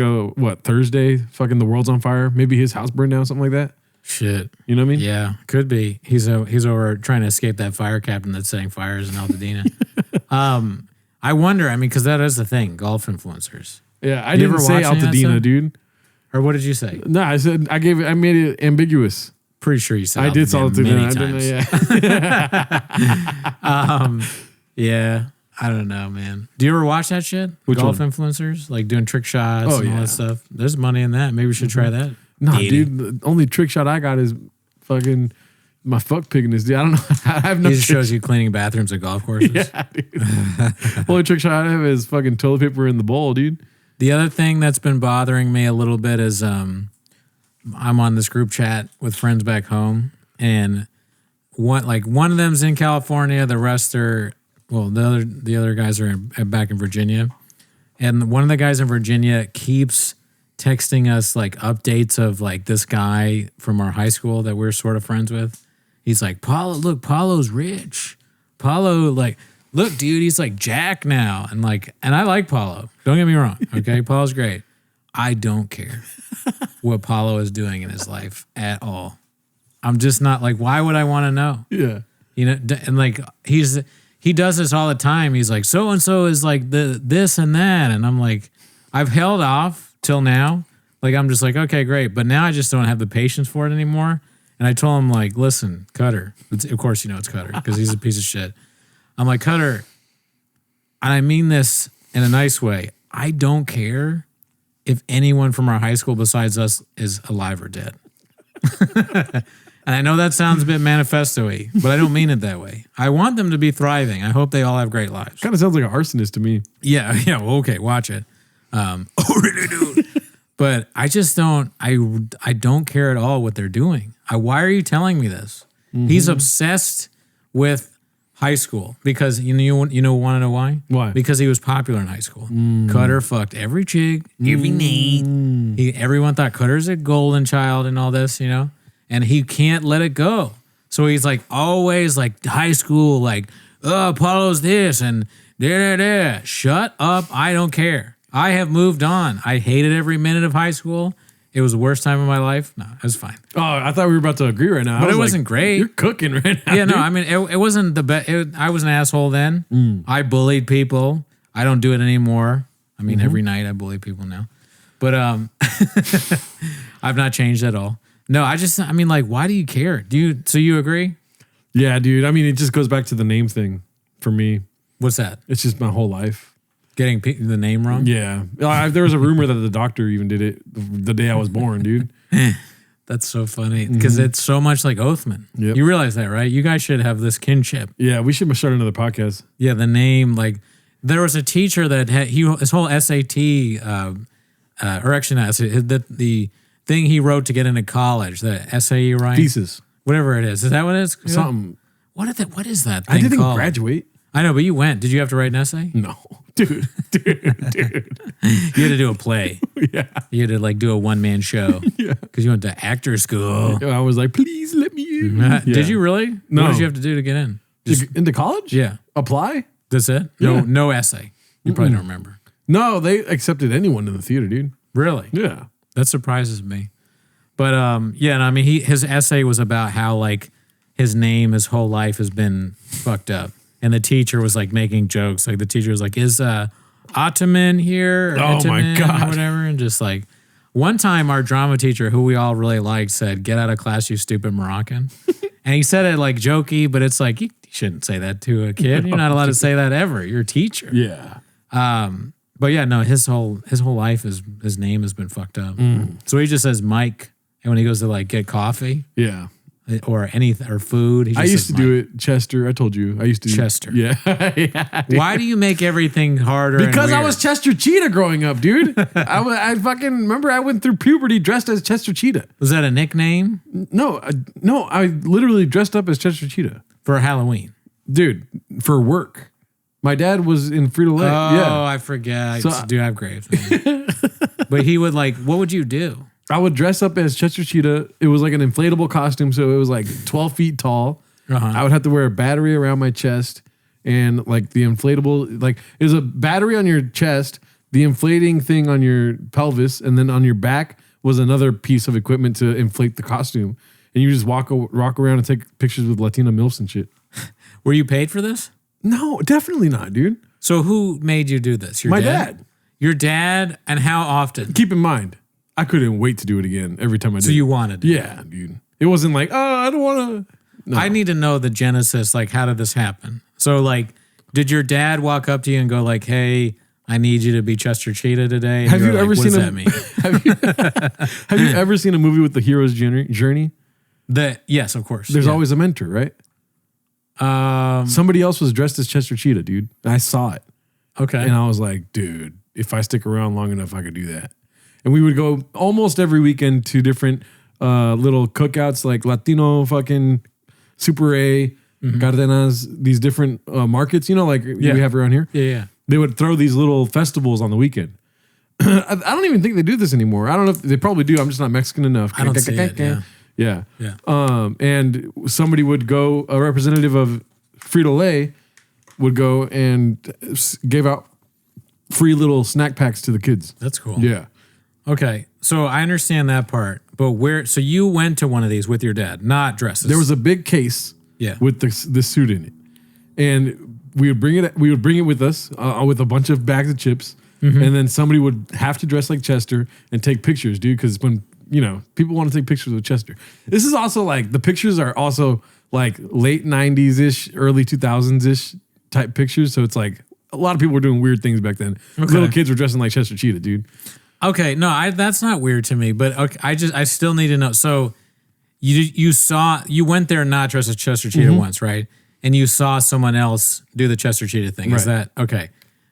C: Thursday? Fucking the world's on fire. Maybe his house burned down, something like that.
B: Shit.
C: You know what I mean?
B: Yeah, could be. He's over trying to escape that fire captain that's setting fires in Altadena. I wonder. I mean, because that is the thing. Golf influencers.
C: Yeah, I
B: You
C: didn't
B: ever
C: say
B: watch any of that
C: Altadena,
B: stuff?
C: dude.
B: Or what did you say?
C: No, I made it ambiguous.
B: Pretty sure you said.
C: I did
B: Altadena
C: Altadena.
B: many
C: I didn't know,
B: times. Yeah, I don't know, man. Do you ever watch that shit?
C: Which
B: Golf
C: one?
B: influencers, like doing trick shots
C: Oh,
B: and all
C: yeah.
B: that stuff. There's money in that. Maybe we should try that.
C: No,
B: Dating.
C: dude, the only trick shot I got is fucking my fuck picking dude. I don't know. I have no
B: He just
C: trick-
B: shows you cleaning bathrooms at golf courses.
C: Yeah, dude. Only trick shot I have is fucking toilet paper in the bowl, dude.
B: The other thing that's been bothering me a little bit is I'm on this group chat with friends back home, and one of them's in California, the rest are the other guys are back in Virginia, and one of the guys in Virginia keeps texting us like updates of like this guy from our high school that we're sort of friends with. He's like, Paulo's rich. Paulo, like, look, dude, he's like Jack now. And I like Paulo. Don't get me wrong. Okay. Paulo's great. I don't care what Paulo is doing in his life at all. I'm just not like, why would I want to know?
C: Yeah.
B: You know, and like he does this all the time. He's like, so and so is like this and that. And I'm like, I've held off till now. Like, I'm just like, okay, great. But now I just don't have the patience for it anymore. And I told him, like, listen, Cutter. Of course, you know it's Cutter because he's a piece of shit. I'm like, Cutter, and I mean this in a nice way, I don't care if anyone from our high school besides us is alive or dead. And I know that sounds a bit manifesto-y, but I don't mean it that way. I want them to be thriving. I hope they all have great lives.
C: Kind of sounds like an arsonist to me.
B: Yeah, well, okay, watch it. Really, dude. But I just don't. I don't care at all what they're doing. Why are you telling me this? He's obsessed with high school because want to know why?
C: Why?
B: Because he was popular in high school. Cutter fucked every chick, every night. Everyone thought Cutter's a golden child and all this, and he can't let it go. So he's like always like high school, like Apollo's this and da. Shut up! I don't care. I have moved on. I hated every minute of high school. It was the worst time of my life. No, it was fine.
C: Oh, I thought we were about to agree right now.
B: But it wasn't great.
C: You're cooking right now.
B: Yeah, no,
C: dude.
B: I mean, it wasn't the best. I was an asshole then. I bullied people. I don't do it anymore. I mean, every night I bully people now. But I've not changed at all. No, I mean, like, why do you care? So you agree?
C: Yeah, dude. I mean, it just goes back to the name thing for me.
B: What's that?
C: It's just my whole life.
B: Getting the name wrong?
C: Yeah. There was a rumor that the doctor even did it the day I was born, dude.
B: That's so funny because it's so much like Oathman.
C: Yep.
B: You realize that, right? You guys should have this kinship.
C: Yeah, we should start another podcast.
B: Yeah, the name, like, there was a teacher that had his whole SAT, or actually not, the thing he wrote to get into college, the essay you write,
C: Thesis.
B: whatever it is that what it is?
C: Something.
B: What is that
C: I
B: thing
C: didn't
B: called?
C: graduate.
B: I know, but you went. Did you have to write an essay?
C: No. Dude.
B: You had to do a play.
C: Yeah.
B: You had to like do a one-man show.
C: Yeah.
B: Because you went to actor school.
C: I was like, please let me in. Yeah.
B: Did you really?
C: No.
B: What did you have to do to get in?
C: Into college?
B: Yeah.
C: Apply?
B: That's it?
C: Yeah.
B: No essay. You probably don't remember.
C: No, they accepted anyone in the theater, dude.
B: Really?
C: Yeah.
B: That surprises me. But yeah, no, I mean, his essay was about how like his name, his whole life has been fucked up. And the teacher was like making jokes. Like the teacher was like, "Is Ottoman here?" Or
C: Oh my
B: Itaman
C: God.
B: or whatever. And just like one time, our drama teacher, who we all really liked, said, "Get out of class, you stupid Moroccan." And he said it like jokey, but it's like you shouldn't say that to a kid. You're not allowed to say that ever. You're a teacher.
C: Yeah.
B: But yeah, no, his whole life, his name has been fucked up. So he just says Mike, and when he goes to like get coffee
C: Yeah.
B: or anything or food, he just
C: I used
B: says
C: to do it, Chester. I told you. I used to
B: Chester.
C: Yeah. Yeah, dude.
B: Why do you make everything harder? and
C: Because I
B: weird?
C: was Chester Cheetah growing up, dude. I fucking remember I went through puberty dressed as Chester Cheetah.
B: Was that a nickname
C: No, I literally dressed up as Chester Cheetah.
B: for Halloween?
C: Dude, for work. My dad was in Frito-Lay.
B: Oh,
C: Yeah.
B: I forget.
C: So-
B: I do have graves. But he would like, what would you do?
C: I would dress up as Chester Cheetah. It was like an inflatable costume, so it was like 12 feet tall.
B: Uh-huh.
C: I would have to wear a battery around my chest and like the inflatable, like it was a battery on your chest, the inflating thing on your pelvis, and then on your back was another piece of equipment to inflate the costume. And you just walk around and take pictures with Latina MILFs and shit.
B: Were you paid for this?
C: No, definitely not, dude.
B: So who made you do this? Your
C: My dad.
B: Your dad, and how often?
C: Keep in mind, I couldn't wait to do it again every time I did.
B: So you wanted it.
C: Yeah, dude. It wasn't like, oh, I don't want to. No.
B: I need to know the genesis. Like, how did this happen? So, like, did your dad walk up to you and go, like, "Hey, I need you to be Chester Cheetah today"? And
C: Have
B: you're
C: you
B: like,
C: ever
B: what
C: seen
B: does
C: a-
B: that mean?
C: Have you ever seen a movie with the hero's journey?
B: Yes, of course.
C: There's
B: Yeah.
C: always a mentor, right? Somebody else was dressed as Chester Cheetah, dude. I saw it.
B: Okay.
C: And I was like, dude, if I stick around long enough, I could do that. And we would go almost every weekend to different little cookouts, like Latino fucking Super A, Cardenas, these different markets, like
B: Yeah.
C: we have around here.
B: Yeah.
C: They would throw these little festivals on the weekend. I don't even think they do this anymore. I don't know if they probably do. I'm just not Mexican enough.
B: I don't see it, yeah.
C: Yeah.
B: Yeah.
C: And somebody would go, a representative of Frito-Lay would go and gave out free little snack packs to the kids.
B: That's cool.
C: Yeah.
B: Okay. So I understand that part, but so you went to one of these with your dad, not dresses.
C: There was a big case
B: Yeah.
C: with the suit in it. And we would bring it with us with a bunch of bags of chips. And then somebody would have to dress like Chester and take pictures, dude, because when people want to take pictures with Chester. This is also like, the pictures are also like late 90s-ish, early 2000s-ish type pictures. So it's like a lot of people were doing weird things back then. Little kids were dressing like Chester Cheetah, dude.
B: Okay, no, that's not weird to me, but okay, I still need to know. So you went there not dressed as Chester Cheetah once, right? And you saw someone else do the Chester Cheetah thing. Is that okay?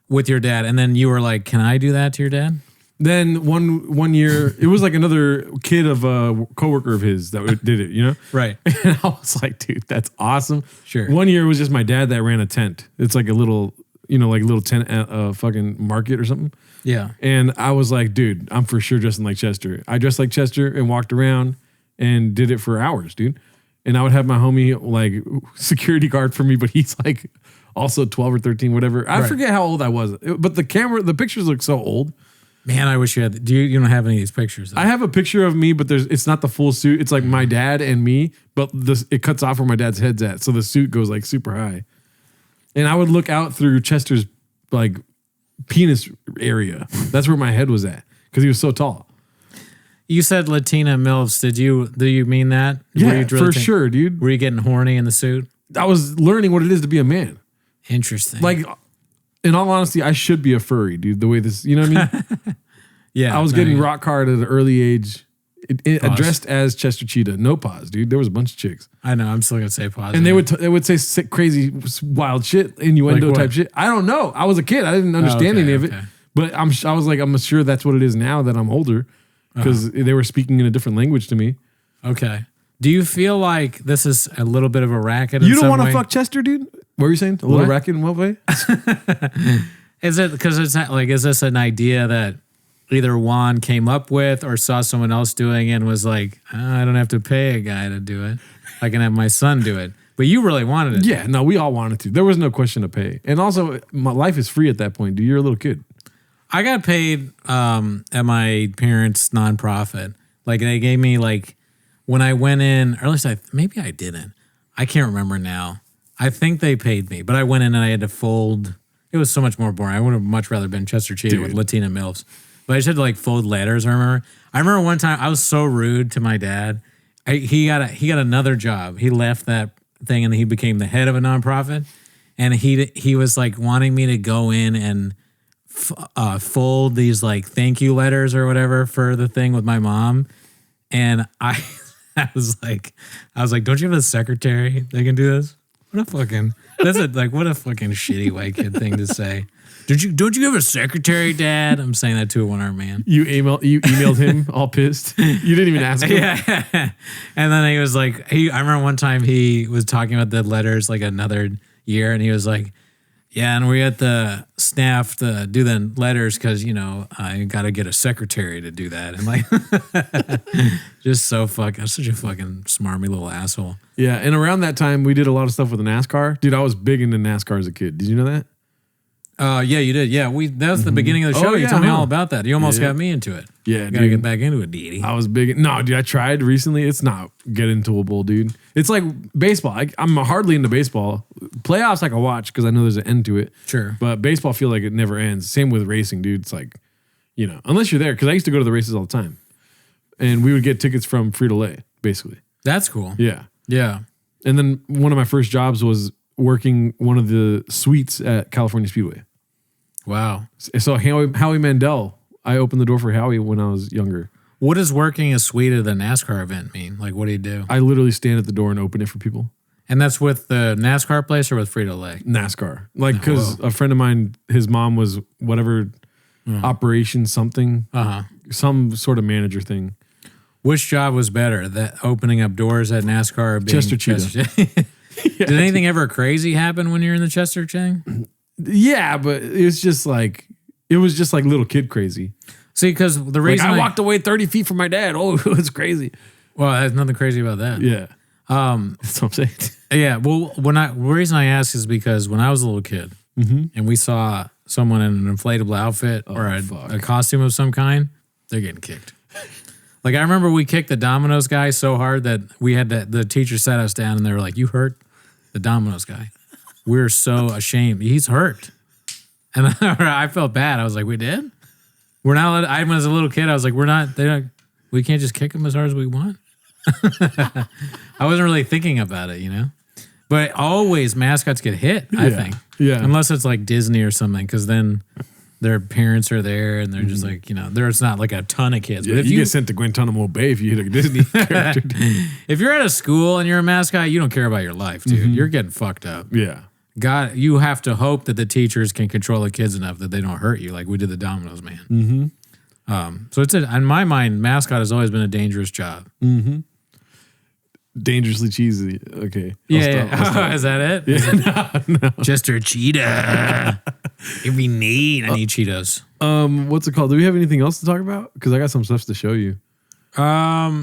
B: With your dad, and then you were like, "Can I do that to your dad?"
C: Then one year, it was like another kid of a coworker of his that did it, you know?
B: Right.
C: And I was like, dude, that's awesome.
B: Sure.
C: One year it was just my dad that ran a tent. It's like a little, like a little tent at a fucking market or something.
B: Yeah.
C: And I was like, dude, I'm for sure dressing like Chester. I dressed like Chester and walked around and did it for hours, dude. And I would have my homie like security guard for me, but he's like also 12 or 13, whatever. I forget how old I was, but the pictures look so old.
B: Man, I wish you had. You don't have any of these pictures? Though.
C: I have a picture of me, but it's not the full suit. It's like my dad and me, but it cuts off where my dad's head's at, so the suit goes like super high. And I would look out through Chester's like penis area. That's where my head was at because he was so tall.
B: You said Latina MILFs. Do you mean that?
C: Yeah, for sure, dude.
B: Were you getting horny in the suit?
C: I was learning what it is to be a man.
B: Interesting.
C: Like, in all honesty, I should be a furry, dude. The way this, you know what I mean?
B: Yeah.
C: I was getting rock hard at an early age, addressed as Chester Cheetah. No pause, dude. There was a bunch of chicks.
B: I know. I'm still gonna say pause.
C: And they would say sick, crazy, wild shit, innuendo type shit. I don't know. I was a kid. I didn't understand any of it. But I was like, I'm sure that's what it is now that I'm older, because they were speaking in a different language to me.
B: Okay. Do you feel like this is a little bit of a racket?
C: You don't want to fuck Chester, dude? What were you saying? A little racket in what way?
B: Is it because it's not, like, is this an idea that either Juan came up with or saw someone else doing it and was like, I don't have to pay a guy to do it. I can have my son do it. But you really wanted it.
C: Yeah, no, we all wanted to. There was no question to pay. And also, my life is free at that point, dude. You're a little kid.
B: I got paid at my parents' nonprofit. Like, they gave me, like, when I went in, or at least maybe I didn't. I can't remember now. I think they paid me, but I went in and I had to fold. It was so much more boring. I would have much rather been Chester Cheetah with Latina MILFs. But I just had to like fold letters. I remember one time I was so rude to my dad. He got another job. He left that thing and he became the head of a nonprofit. And he was like wanting me to go in and fold these like thank you letters or whatever for the thing with my mom. And I was like, don't you have a secretary that can do this? What a fucking shitty white kid thing to say. Don't you have a secretary, Dad? I'm saying that to a one-armed man.
C: You emailed him all pissed. You didn't even ask him.
B: Yeah. And then he was like, I remember one time he was talking about the letters like another year, and he was like, yeah, and we had to staff to do the letters because, I got to get a secretary to do that. And like, just so fucking, I'm such a fucking smarmy little asshole.
C: Yeah, and around that time, we did a lot of stuff with NASCAR. Dude, I was big into NASCAR as a kid. Did you know that?
B: Yeah, you did. Yeah, that was the beginning of the show. You told me all about that. You almost got me into it.
C: Yeah,
B: gotta get back into it, Dee.
C: I was big. No, dude, I tried recently. It's not get into a bowl, dude. It's like baseball. I'm hardly into baseball. Playoffs I can watch because I know there's an end to it.
B: Sure.
C: But baseball, I feel like it never ends. Same with racing, dude. It's like, unless you're there, because I used to go to the races all the time, and we would get tickets from Frito-Lay, basically.
B: That's cool.
C: Yeah.
B: Yeah.
C: And then one of my first jobs was working one of the suites at California Speedway.
B: Wow.
C: So Howie Mandel, I opened the door for Howie when I was younger.
B: What does working a suite at a NASCAR event mean? Like, what do you do?
C: I literally stand at the door and open it for people.
B: And that's with the NASCAR place or with Frito-Lay?
C: NASCAR. Like, because a friend of mine, his mom was whatever operation something, some sort of manager thing.
B: Which job was better, that opening up doors at NASCAR or being
C: Chester Cheetah?
B: Yeah, did anything ever crazy happen when you're in the Chester thing?
C: Yeah, but it was just like little kid crazy.
B: See, because the reason
C: I walked away 30 feet from my dad. Oh, it was crazy.
B: Well, there's nothing crazy about that.
C: Yeah. That's what I'm saying.
B: Yeah. Well, the reason I ask is because when I was a little kid and we saw someone in an inflatable outfit or a costume of some kind, they're getting kicked. Like, I remember we kicked the Domino's guy so hard that we had the teacher sat us down and they were like, you hurt the Domino's guy. We were so ashamed. He's hurt. And I felt bad. I was like, we did? We're not allowed. I was a little kid. I was like, we can't just kick him as hard as we want. I wasn't really thinking about it, But always mascots get hit, I think.
C: Yeah.
B: Unless it's like Disney or something, because then their parents are there and they're just like, there's not like a ton of kids.
C: Yeah,
B: But if
C: you get sent to Guantanamo Bay if you hit a Disney character.
B: if you're at a school and you're a mascot, you don't care about your life, dude. You're getting fucked up.
C: Yeah.
B: God, you have to hope that the teachers can control the kids enough that they don't hurt you, like we did the Domino's Man. So in my mind, mascot has always been a dangerous job.
C: Dangerously cheesy. Okay.
B: I'll stop. Is that it?
C: Yeah, no.
B: Chester Cheetah. Every need. I need Cheetos.
C: What's it called? Do we have anything else to talk about? Because I got some stuff to show you.
B: Fucking.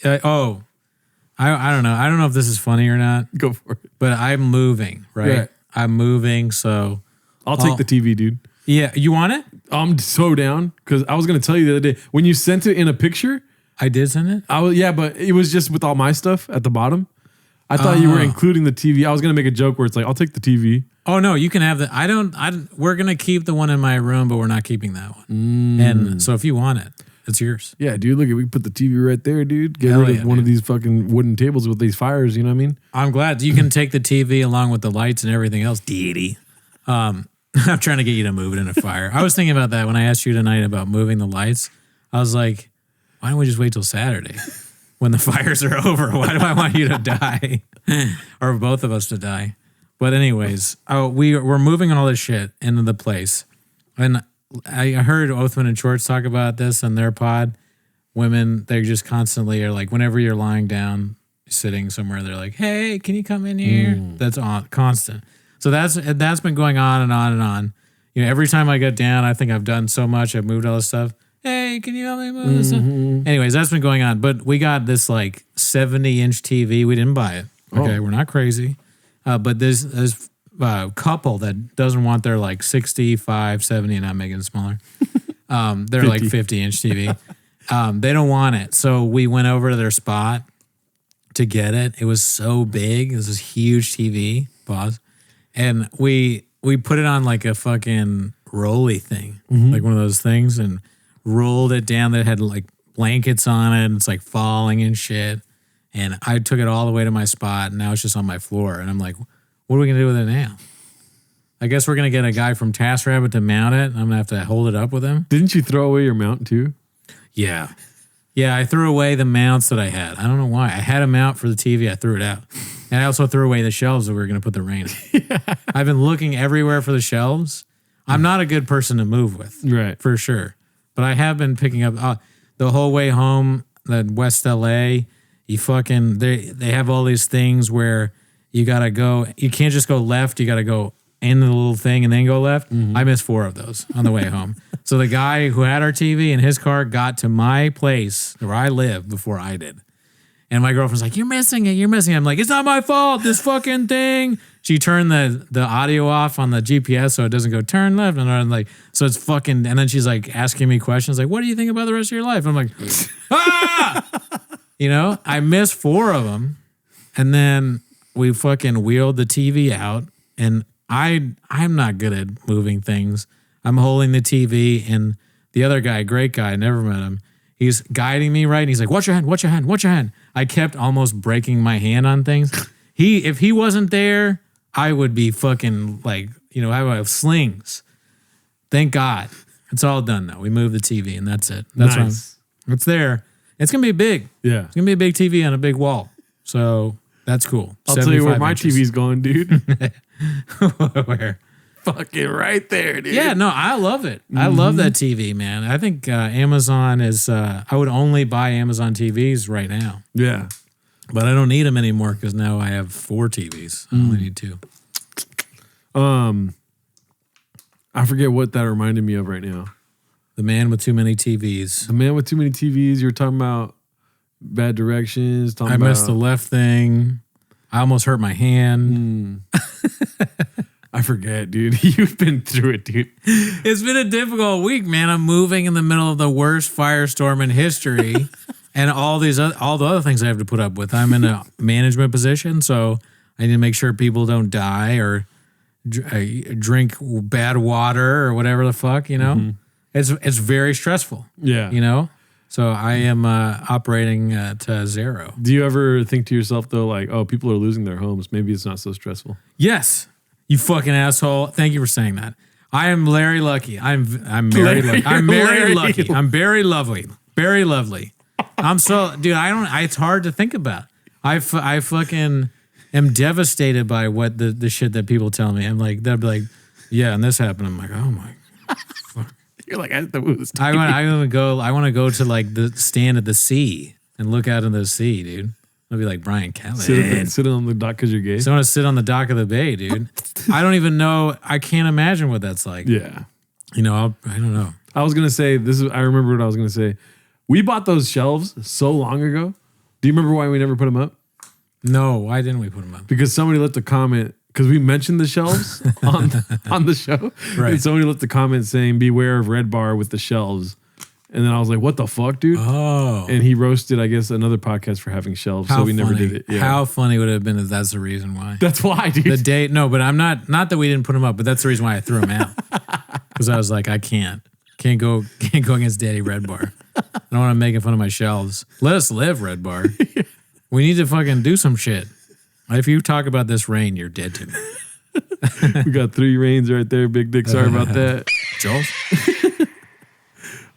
B: I don't know. I don't know if this is funny or not.
C: Go for it.
B: But I'm moving, right? I'm moving, so
C: I'll take the TV, dude.
B: Yeah, you want it?
C: I'm so down because I was gonna tell you the other day when you sent it in a picture.
B: I did send it.
C: But it was just with all my stuff at the bottom. I thought you were including the TV. I was gonna make a joke where it's like, I'll take the TV.
B: Oh no, you can have the. I don't. We're gonna keep the one in my room, but we're not keeping that one. And so if you want it, it's yours.
C: Yeah, dude. Look, we put the TV right there, dude. Get
B: Hell
C: rid
B: yeah,
C: of one of
B: dude.
C: these fucking wooden tables with these fires. You know what I mean?
B: I'm glad you can take the TV along with the lights and everything else, deity. I'm trying to get you to move it in a fire. I was thinking about that when I asked you tonight about moving the lights. I was like, why don't we just wait till Saturday when the fires are over? Why do I want you to die or both of us to die? But anyways, we're moving all this shit into the place. And I heard Oathman and Schwartz talk about this on their pod. Women, they just constantly are like, whenever you're lying down, sitting somewhere, they're like, hey, can you come in here? That's constant. So that's been going on and on and on. Every time I get down, I think I've done so much. I've moved all this stuff. Hey, can you help me move this stuff? Anyways, that's been going on. But we got this like 70-inch TV. We didn't buy it. Okay, we're not crazy. But there's a couple that doesn't want their like 65, 70, and I'm making it smaller. They're 50. Like 50-inch TV. They don't want it. So we went over to their spot to get it. It was so big. It was this huge TV. Pause. And we put it on like a fucking rolly thing, like one of those things, and rolled it down that had like blankets on it, and it's like falling and shit. And I took it all the way to my spot, and now it's just on my floor. And I'm like, what are we gonna do with it now? I guess we're gonna get a guy from TaskRabbit to mount it. I'm gonna have to hold it up with him.
C: Didn't you throw away your mount too?
B: Yeah, I threw away the mounts that I had. I don't know why. I had a mount for the TV. I threw it out. And I also threw away the shelves that we were going to put the rain in. I've been looking everywhere for the shelves. I'm not a good person to move with.
C: Right.
B: For sure. But I have been picking up the whole way home, the West LA. They have all these things where you got to go. You can't just go left. You got to go in the little thing and then go left. I missed 4 of those on the way home. So the guy who had our TV in his car got to my place where I live before I did. And my girlfriend's like, you're missing it. I'm like, it's not my fault, this fucking thing. She turned the audio off on the GPS so it doesn't go turn left. And I'm like, so it's fucking, and then she's like asking me questions like, what do you think about the rest of your life? I'm like, I missed 4 of them. And then we fucking wheeled the TV out. And I'm not good at moving things. I'm holding the TV, and the other guy, great guy, never met him. He's guiding me right, and he's like, watch your hand. I kept almost breaking my hand on things. If he wasn't there, I would be fucking like, I would have slings. Thank God. It's all done now. We moved the TV, and that's it. That's
C: nice.
B: It's there. It's going to be big.
C: Yeah.
B: It's going to be a big TV on a big wall. So that's cool.
C: I'll tell you where my
B: inches.
C: TV's going, dude.
B: Where?
C: Fucking right there, dude.
B: Yeah, no, I love it. I love that TV, man. I think Amazon is, I would only buy Amazon TVs right now.
C: Yeah.
B: But I don't need them anymore because now I have 4 TVs. I only need 2.
C: I forget what that reminded me of right now.
B: The man with too many TVs.
C: The man with too many TVs. You were talking about bad directions.
B: I missed the left thing. I almost hurt my hand.
C: I forget, dude. You've been through it, dude.
B: It's been a difficult week, man. I'm moving in the middle of the worst firestorm in history, and all the other things I have to put up with. I'm in a management position, so I need to make sure people don't die or drink bad water or whatever the fuck. It's very stressful.
C: Yeah.
B: So I am operating at 0.
C: Do you ever think to yourself though, like, oh, people are losing their homes? Maybe it's not so stressful.
B: Yes, you fucking asshole. Thank you for saying that. I am Larry Lucky. I'm very lucky. I'm very lucky. I'm very lovely. Very lovely. I'm so, dude, it's hard to think about. I fucking am devastated by what the shit that people tell me. I'm like, they'll be like, yeah, and this happened. I'm like, oh my fuck.
C: You're like, I have to move this.
B: I want to go to like the stand at the sea and look out into the sea, dude. I'll be like Brian Kelly.
C: Sit on the dock because you're gay.
B: So I want to sit on the dock of the bay, dude. I don't even know. I can't imagine what that's like.
C: Yeah.
B: You know, I don't know.
C: I was going to say, I remember what I was going to say. We bought those shelves so long ago. Do you remember why we never put them up?
B: No, why didn't we put them up?
C: Because somebody left a comment, because we mentioned the shelves on the show.
B: Right.
C: And somebody left a comment saying, beware of Red Bar with the shelves. And then I was like, what the fuck, dude?
B: Oh.
C: And he roasted, I guess, another podcast for having shelves. So we never did it. Yeah.
B: How funny would it have been if that's the reason why?
C: That's why, dude.
B: The day, no, but I'm not that we didn't put them up, but that's the reason why I threw them out. Because I was like, I can't go against Daddy Red Bar. I don't want to make fun of my shelves. Let us live, Red Bar. We need to fucking do some shit. If you talk about this rain, you're dead to me.
C: We got 3 rains right there, Big Dick. Sorry about that.
B: Joel?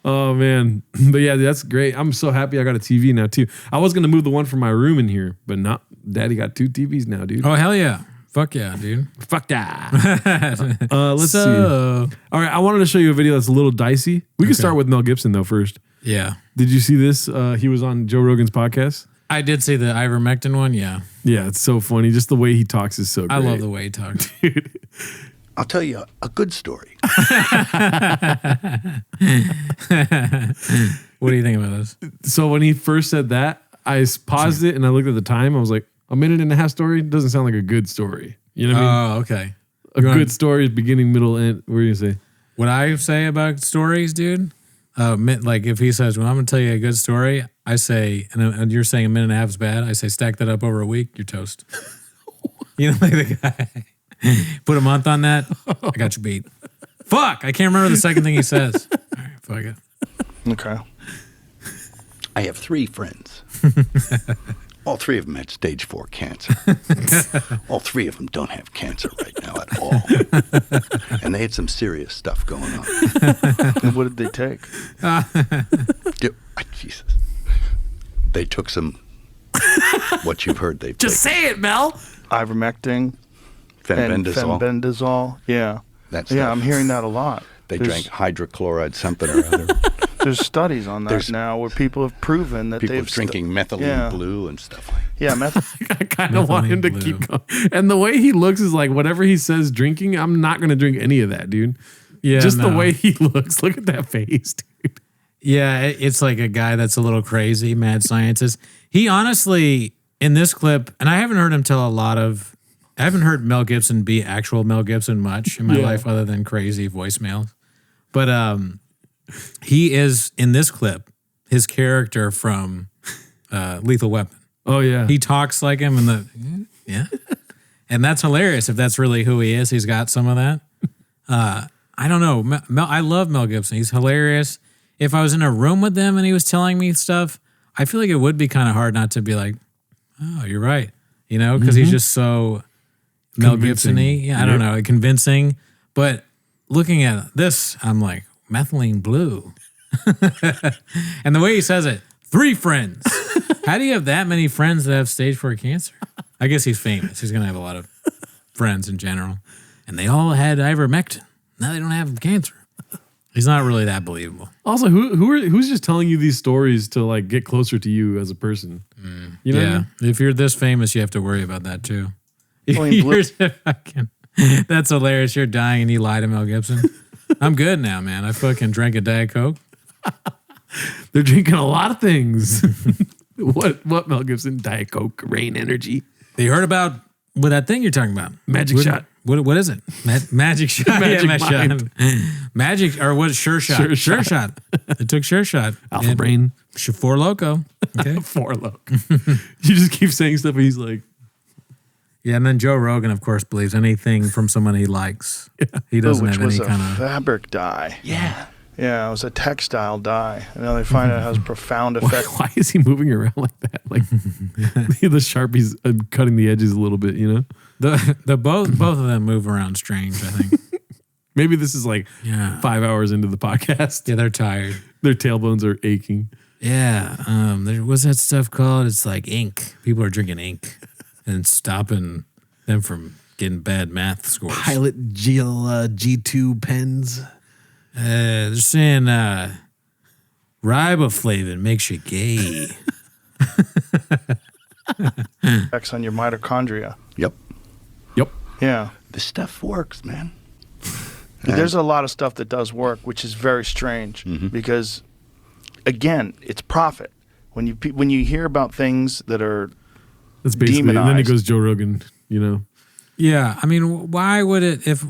C: Oh, man. But yeah, that's great. I'm so happy I got a TV now, too. I was going to move the one from my room in here, but not. Daddy got 2 TVs now, dude.
B: Oh, hell yeah. Fuck yeah, dude.
C: Fuck that. Let's see. All right, I wanted to show you a video that's a little dicey. We can start with Mel Gibson, though, first.
B: Yeah.
C: Did you see this? He was on Joe Rogan's podcast.
B: I did see the ivermectin one, yeah.
C: Yeah, it's so funny. Just the way he talks is so great.
B: I love the way he talks.
F: I'll tell you a good story.
B: What do you think about this?
C: So when he first said that, I paused it and I looked at the time. I was like, a minute and a half story doesn't sound like a good story. You know what I mean?
B: Oh, okay.
C: A good story is beginning, middle, end. What are you going to say?
B: What I say about stories, dude, like if he says, well, I'm going to tell you a good story, I say, and you're saying a minute and a half is bad, I say stack that up over a week, you're toast. You know, like the guy, put a month on that, I got you beat. Fuck, I can't remember the second thing he says. All right, fuck it.
F: Okay. I have 3 friends. All 3 of them had stage 4 cancer. All 3 of them don't have cancer right now at all. And they had some serious stuff going on.
G: And what did they take?
F: Jesus. They took some, what you've heard they've
C: Just
F: taken.
C: say it, Mel.
G: Ivermectin.
F: Fenbendazole.
G: Fenbendazole. Yeah.
F: That's
G: yeah, I'm hearing that a lot.
F: They
G: There's-
F: drank hydrochloride something or other.
G: There's studies on that
F: There's-
G: now where people have proven that
F: People
G: they've
F: drinking methylene
G: yeah.
F: blue and stuff like that.
G: Yeah, meth.
C: I kind of want him to
B: Blue.
C: keep going. And the way he looks is like, whatever he says drinking, I'm not going to drink any of that, dude.
B: Yeah,
C: Just the
B: no.
C: way he looks. Look at that face, dude.
B: Yeah, it's like a guy that's a little crazy, mad scientist. He honestly, in this clip, and I haven't heard him tell I haven't heard Mel Gibson be actual Mel Gibson much in my life other than crazy voicemails. But he is, in this clip, his character from Lethal Weapon.
C: Oh, yeah.
B: He talks like him in the, yeah. And that's hilarious if that's really who he is. He's got some of that. I don't know. I love Mel Gibson. He's hilarious. If I was in a room with him and he was telling me stuff, I feel like it would be kind of hard not to be like, oh, you're right. You know, because he's just so Mel Gibson-y. Yeah, I don't know, convincing. But looking at this, I'm like, methylene blue. And the way he says it, 3 friends. How do you have that many friends that have stage 4 cancer? I guess he's famous. He's going to have a lot of friends in general. And they all had ivermectin. Now they don't have cancer. He's not really that believable.
C: Also, who's just telling you these stories to like get closer to you as a person? You know what I
B: Yeah.
C: mean?
B: If you're this famous, you have to worry about that too.
G: Well,
B: That's hilarious. You're dying and you lie to Mel Gibson. I'm good now, man. I fucking drank a Diet Coke.
C: They're drinking a lot of things. What Mel Gibson? Diet Coke, Rain Energy.
B: You heard about what that thing you're talking about?
C: Magic shot.
B: What is it? Magic shot.
C: Magic
B: Yeah,
C: mind.
B: Magic or what? Sure shot.
C: Sure
B: shot. They took sure shot.
C: Alpha
B: And
C: Brain.
B: Four Loco. Okay.
C: 4 Loc. You just keep saying stuff and he's like,
B: Yeah, and then Joe Rogan, of course, believes anything from someone he likes. He doesn't
G: which
B: have any
G: was a
B: kind of.
G: fabric dye.
F: Yeah.
G: Yeah, it was a textile dye. And now they find out it has profound effect.
C: Why is he moving around like that? Like the Sharpie's cutting the edges a little bit, you know?
B: The both of them move around strange, I think.
C: Maybe this is like 5 hours into the podcast.
B: Yeah, they're tired.
C: Their tailbones are aching.
B: Yeah. What's that stuff called? It's like ink. People are drinking ink and stopping them from getting bad math scores.
C: Pilot G2 pens.
B: They're saying riboflavin makes you gay.
G: Effects on your mitochondria.
F: Yep.
G: Yeah.
F: This stuff works, man.
G: There's a lot of stuff that does work, which is very strange because, again, it's profit. When you hear about things that are
C: That's basically, and then it
G: demonized.
C: goes Joe Rogan, you know?
B: Yeah. I mean, why would it, if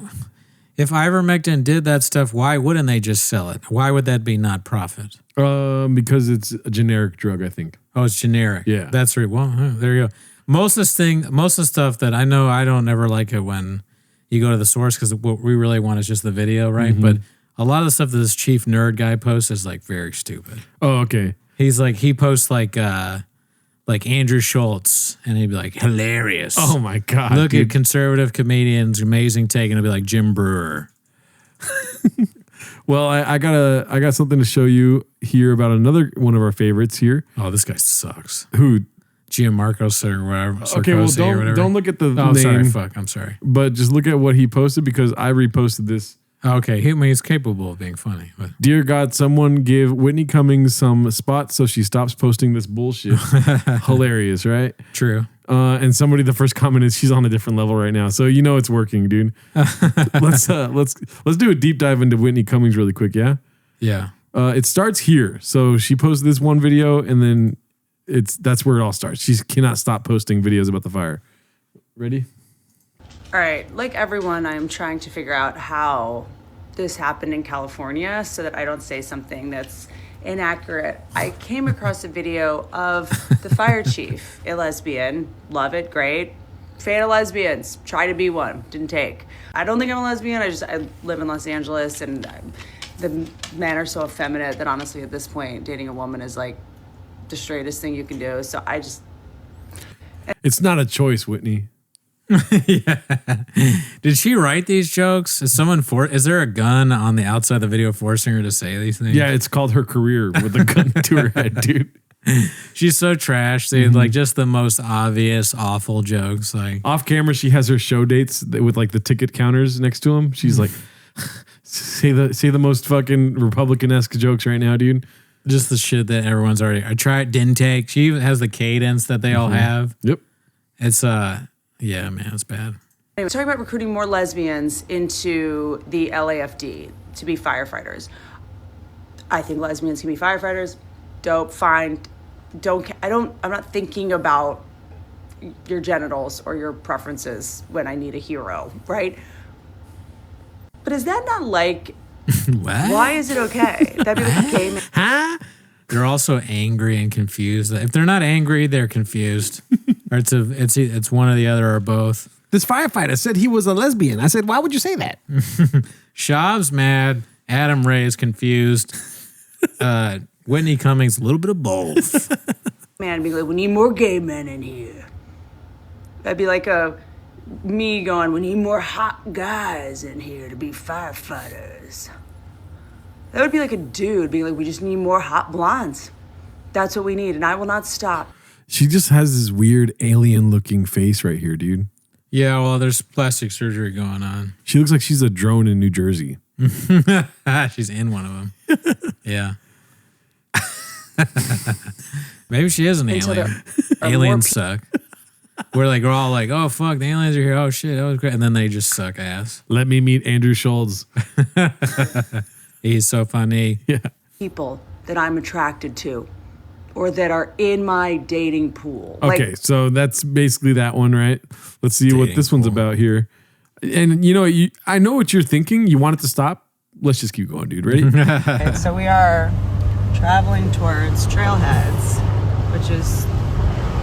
B: ivermectin did that stuff, why wouldn't they just sell it? Why would that be not profit?
C: Because it's a generic drug, I think.
B: Oh, it's generic.
C: Yeah.
B: That's right. Well, there you go. Most of the stuff that I know, I don't ever like it when you go to the source because what we really want is just the video, right? But a lot of the stuff that this chief nerd guy posts is like very stupid.
C: Oh, okay.
B: He's like, he posts like Andrew Schultz and he'd be like, hilarious.
C: Oh my God.
B: Look
C: dude.
B: at conservative comedians, amazing take, and it'll be like Jim Brewer.
C: Well, I got something to show you here about another one of our favorites here.
B: Oh, this guy sucks.
C: Who?
B: Gianmarco or whatever.
C: Okay, well,
B: Sarkozy or whatever.
C: don't look at the
B: Oh,
C: name.
B: sorry. Fuck. I'm sorry.
C: But just look at what he posted because I reposted this.
B: Okay. He's capable of being funny. But
C: Dear God, someone give Whitney Cummings some spots so she stops posting this bullshit. Hilarious, right?
B: true.
C: And somebody, the first comment is she's on a different level right now, so you know it's working, dude. let's do a deep dive into Whitney Cummings really quick, yeah.
B: Yeah.
C: It starts here. So she posted this one video, and then that's where it all starts. She cannot stop posting videos about the fire. Ready?
H: All right, like everyone, I'm trying to figure out how this happened in California so that I don't say something that's inaccurate. I came across a video of the fire chief, a lesbian. Love it, great. Fan of lesbians, try to be one, didn't take. I don't think I'm a lesbian, I live in Los Angeles and the men are so effeminate that honestly at this point, dating a woman is like the straightest thing you can do. So I just...
C: It's not a choice, Whitney.
B: Yeah. Did she write these jokes? Is there a gun on the outside of the video forcing her to say these things?
C: Yeah, it's called Her Career with a gun to her head, dude.
B: She's so trash, dude. Like just the most obvious, awful jokes. Like
C: Off camera, she has her show dates with like the ticket counters next to them. She's like, say the most fucking Republican-esque jokes right now, dude.
B: just the shit that everyone's already. I tried, didn't take. She even has the cadence that they all have.
C: Yep.
B: It's yeah, man, it's bad.
H: Anyway, talking about recruiting more lesbians into the LAFD to be firefighters. I think lesbians can be firefighters. Dope, fine. I'm not thinking about your genitals or your preferences when I need a hero, right? But is that not like,
B: What?
H: why is it okay? That'd be like a gay man.
B: Huh? They're also angry and confused. If they're not angry, they're confused. Or it's one or the other or both.
I: This firefighter said he was a lesbian. I said, why would you say that?
B: Shav's mad. Adam Ray is confused. Whitney Cummings, a little bit of both.
H: Man, be like, we need more gay men in here. That'd be like me going, we need more hot guys in here to be firefighters. That would be like a dude being like, we just need more hot blondes. That's what we need, and I will not stop.
C: She just has this weird alien-looking face right here, dude.
B: Yeah, well, there's plastic surgery going on.
C: She looks like she's a drone in New Jersey.
B: She's in one of them. Yeah. Maybe she is an alien. Aliens suck. We're all like, oh, fuck, the aliens are here. Oh, shit, that was great. And then they just suck ass.
C: Let me meet Andrew Schultz.
B: He's so funny.
C: Yeah.
H: People that I'm attracted to or that are in my dating pool.
C: Okay,
H: Like,
C: so that's basically that one, right? Let's see what
B: Dating
C: this one's
B: pool.
C: about here. And I know what you're thinking. You want it to stop? Let's just keep going, dude. Ready?
H: okay, so we are traveling towards trailheads, which is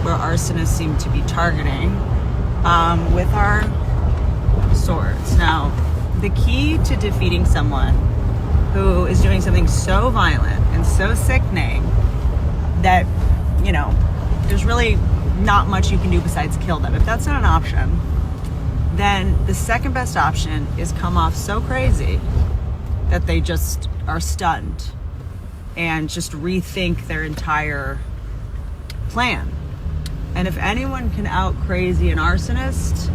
H: where arsonists seem to be targeting, with our swords. Now, the key to defeating someone who is doing something so violent and so sickening that, you know, there's really not much you can do besides kill them. If that's not an option, then the second best option is come off so crazy that they just are stunned and just rethink their entire plan. And if anyone can out crazy an arsonist,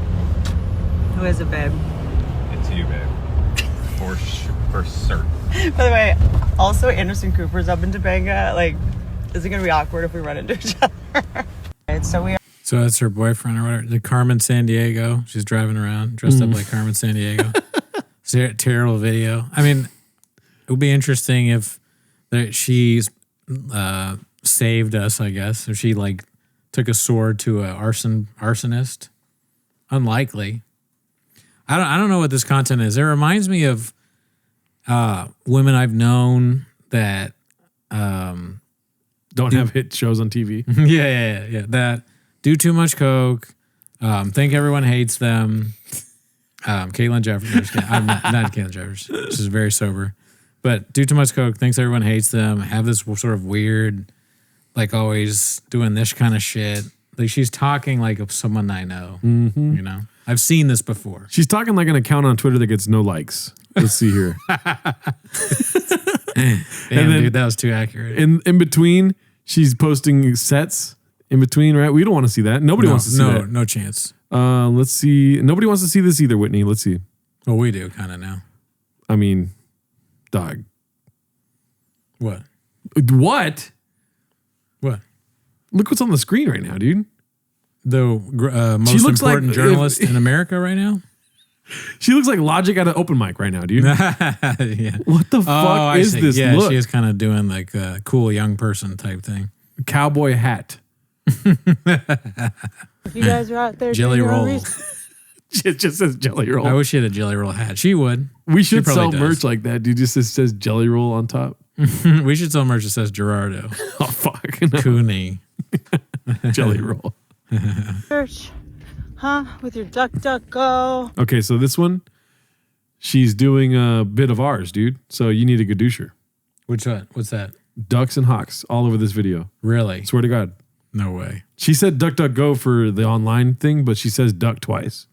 H: who is it, babe?
J: It's you, babe. For certain.
H: By the way, also Anderson Cooper's up in Topanga. Like, is it gonna be awkward if we run into each other? Right, so
B: that's her boyfriend or whatever. The Carmen Sandiego. She's driving around dressed up like Carmen Sandiego. Terrible video. I mean, it would be interesting if she's saved us, I guess. If she like took a sword to a arsonist. Unlikely. I don't know what this content is. It reminds me of women I've known that
C: Don't have hit shows on TV.
B: yeah. That do too much coke. Think everyone hates them. Caitlyn Jeffers. I'm not Caitlyn Jeffers. She's very sober. But do too much coke, thinks everyone hates them, have this sort of weird, like always doing this kind of shit. Like she's talking like of someone I know. Mm-hmm. You know? I've seen this before.
C: She's talking like an account on Twitter that gets no likes. Let's see here.
B: Damn,
C: then,
B: dude, that was too accurate.
C: In between, she's posting sets in between, right? We don't want to see that. Nobody wants to see that.
B: No chance.
C: Let's see. Nobody wants to see this either, Whitney. Let's see.
B: Well, we do kind of now.
C: I mean, dog.
B: What?
C: What?
B: What?
C: Look what's on the screen right now, dude.
B: The most important journalist in America right now?
C: She looks like Logic at an open mic right now, dude.
B: Yeah.
C: What the fuck is this look?
B: She is kind of doing like a cool young person type thing.
C: Cowboy hat.
H: if you guys are out there,
B: Jelly roll.
C: It just says Jelly Roll.
B: I wish she had a Jelly Roll hat. She would.
C: We should sell
B: does.
C: merch like that, dude. Just it says Jelly Roll on top.
B: We should sell merch that says Gerardo.
C: Oh, fuck. No.
B: Cooney.
C: Jelly Roll.
H: Church, huh? With your duck go.
C: Okay, so this one, she's doing a bit of ours, dude. So you need a gadusher.
B: Which one? What's that?
C: Ducks and hawks all over this video.
B: Really?
C: Swear to God.
B: No way.
C: She said duck, go for the online thing, but she says duck twice.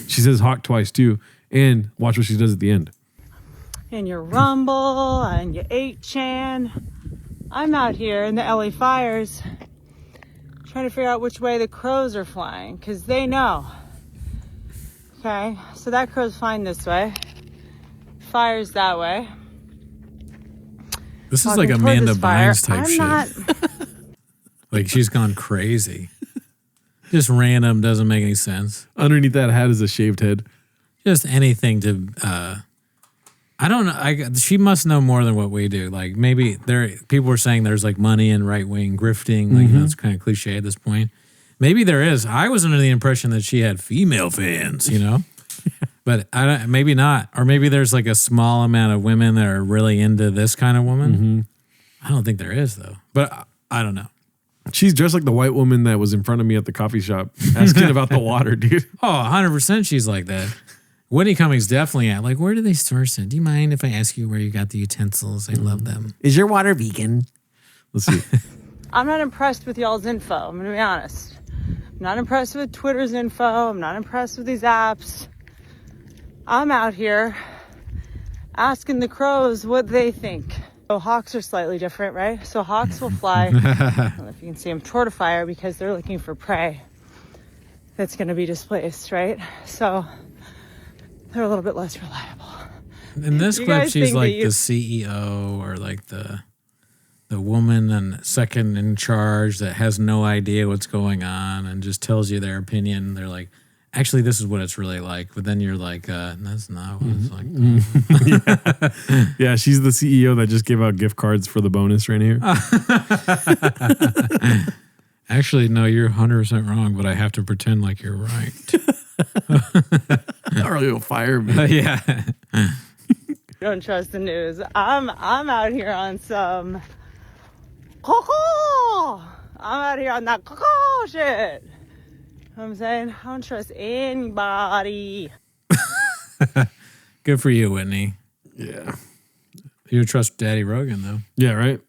C: She says hawk twice too. And watch what she does at the end.
H: And your Rumble and your 8chan. I'm out here in the LA fires trying to figure out which way the crows are flying because they know. Okay, so that crow's flying this way. Fire's that way.
B: This is
H: Walking
B: like
H: toward
B: Amanda
H: this fire.
B: Bynes type
H: I'm
B: shit.
H: not.
B: Like she's gone crazy. Just random, doesn't make any sense.
C: Underneath that hat is a shaved head.
B: Just anything to I don't know. She must know more than what we do. Like maybe people were saying there's like money in right wing grifting. Like that's kind of cliche at this point. Maybe there is. I was under the impression that she had female fans, you know, but maybe not. Or maybe there's like a small amount of women that are really into this kind of woman. I don't think there is though. But I don't know.
C: She's dressed like the white woman that was in front of me at the coffee shop asking about the water, dude.
B: Oh, 100% she's like that. Whitney Cummings definitely at. Like, where do they source it? Do you mind if I ask you where you got the utensils? I love them.
I: Is your water vegan?
C: Let's see.
H: I'm not impressed with y'all's info. I'm going to be honest. I'm not impressed with Twitter's info. I'm not impressed with these apps. I'm out here asking the crows what they think. So hawks are slightly different, right? So hawks will fly, I don't know if you can see them, toward a fire because they're looking for prey that's going to be displaced, right? So they're a little bit less reliable.
B: In this
H: You
B: clip,
H: guys
B: she's
H: think
B: like
H: that
B: the CEO or like the woman and second in charge that has no idea what's going on and just tells you their opinion. They're like, actually, this is what it's really like. But then you're like, that's not what it's like.
C: Yeah, she's the CEO that just gave out gift cards for the bonus right here.
B: Actually, no, you're 100% wrong, but I have to pretend like you're right.
C: Or you'll fire me.
B: Yeah.
H: Don't trust the news. I'm out here on some coco. I'm out here on that coco shit. You know what I'm saying? I don't trust anybody.
B: Good for you, Whitney.
C: Yeah.
B: You would trust Daddy Rogan though,
C: Yeah, right.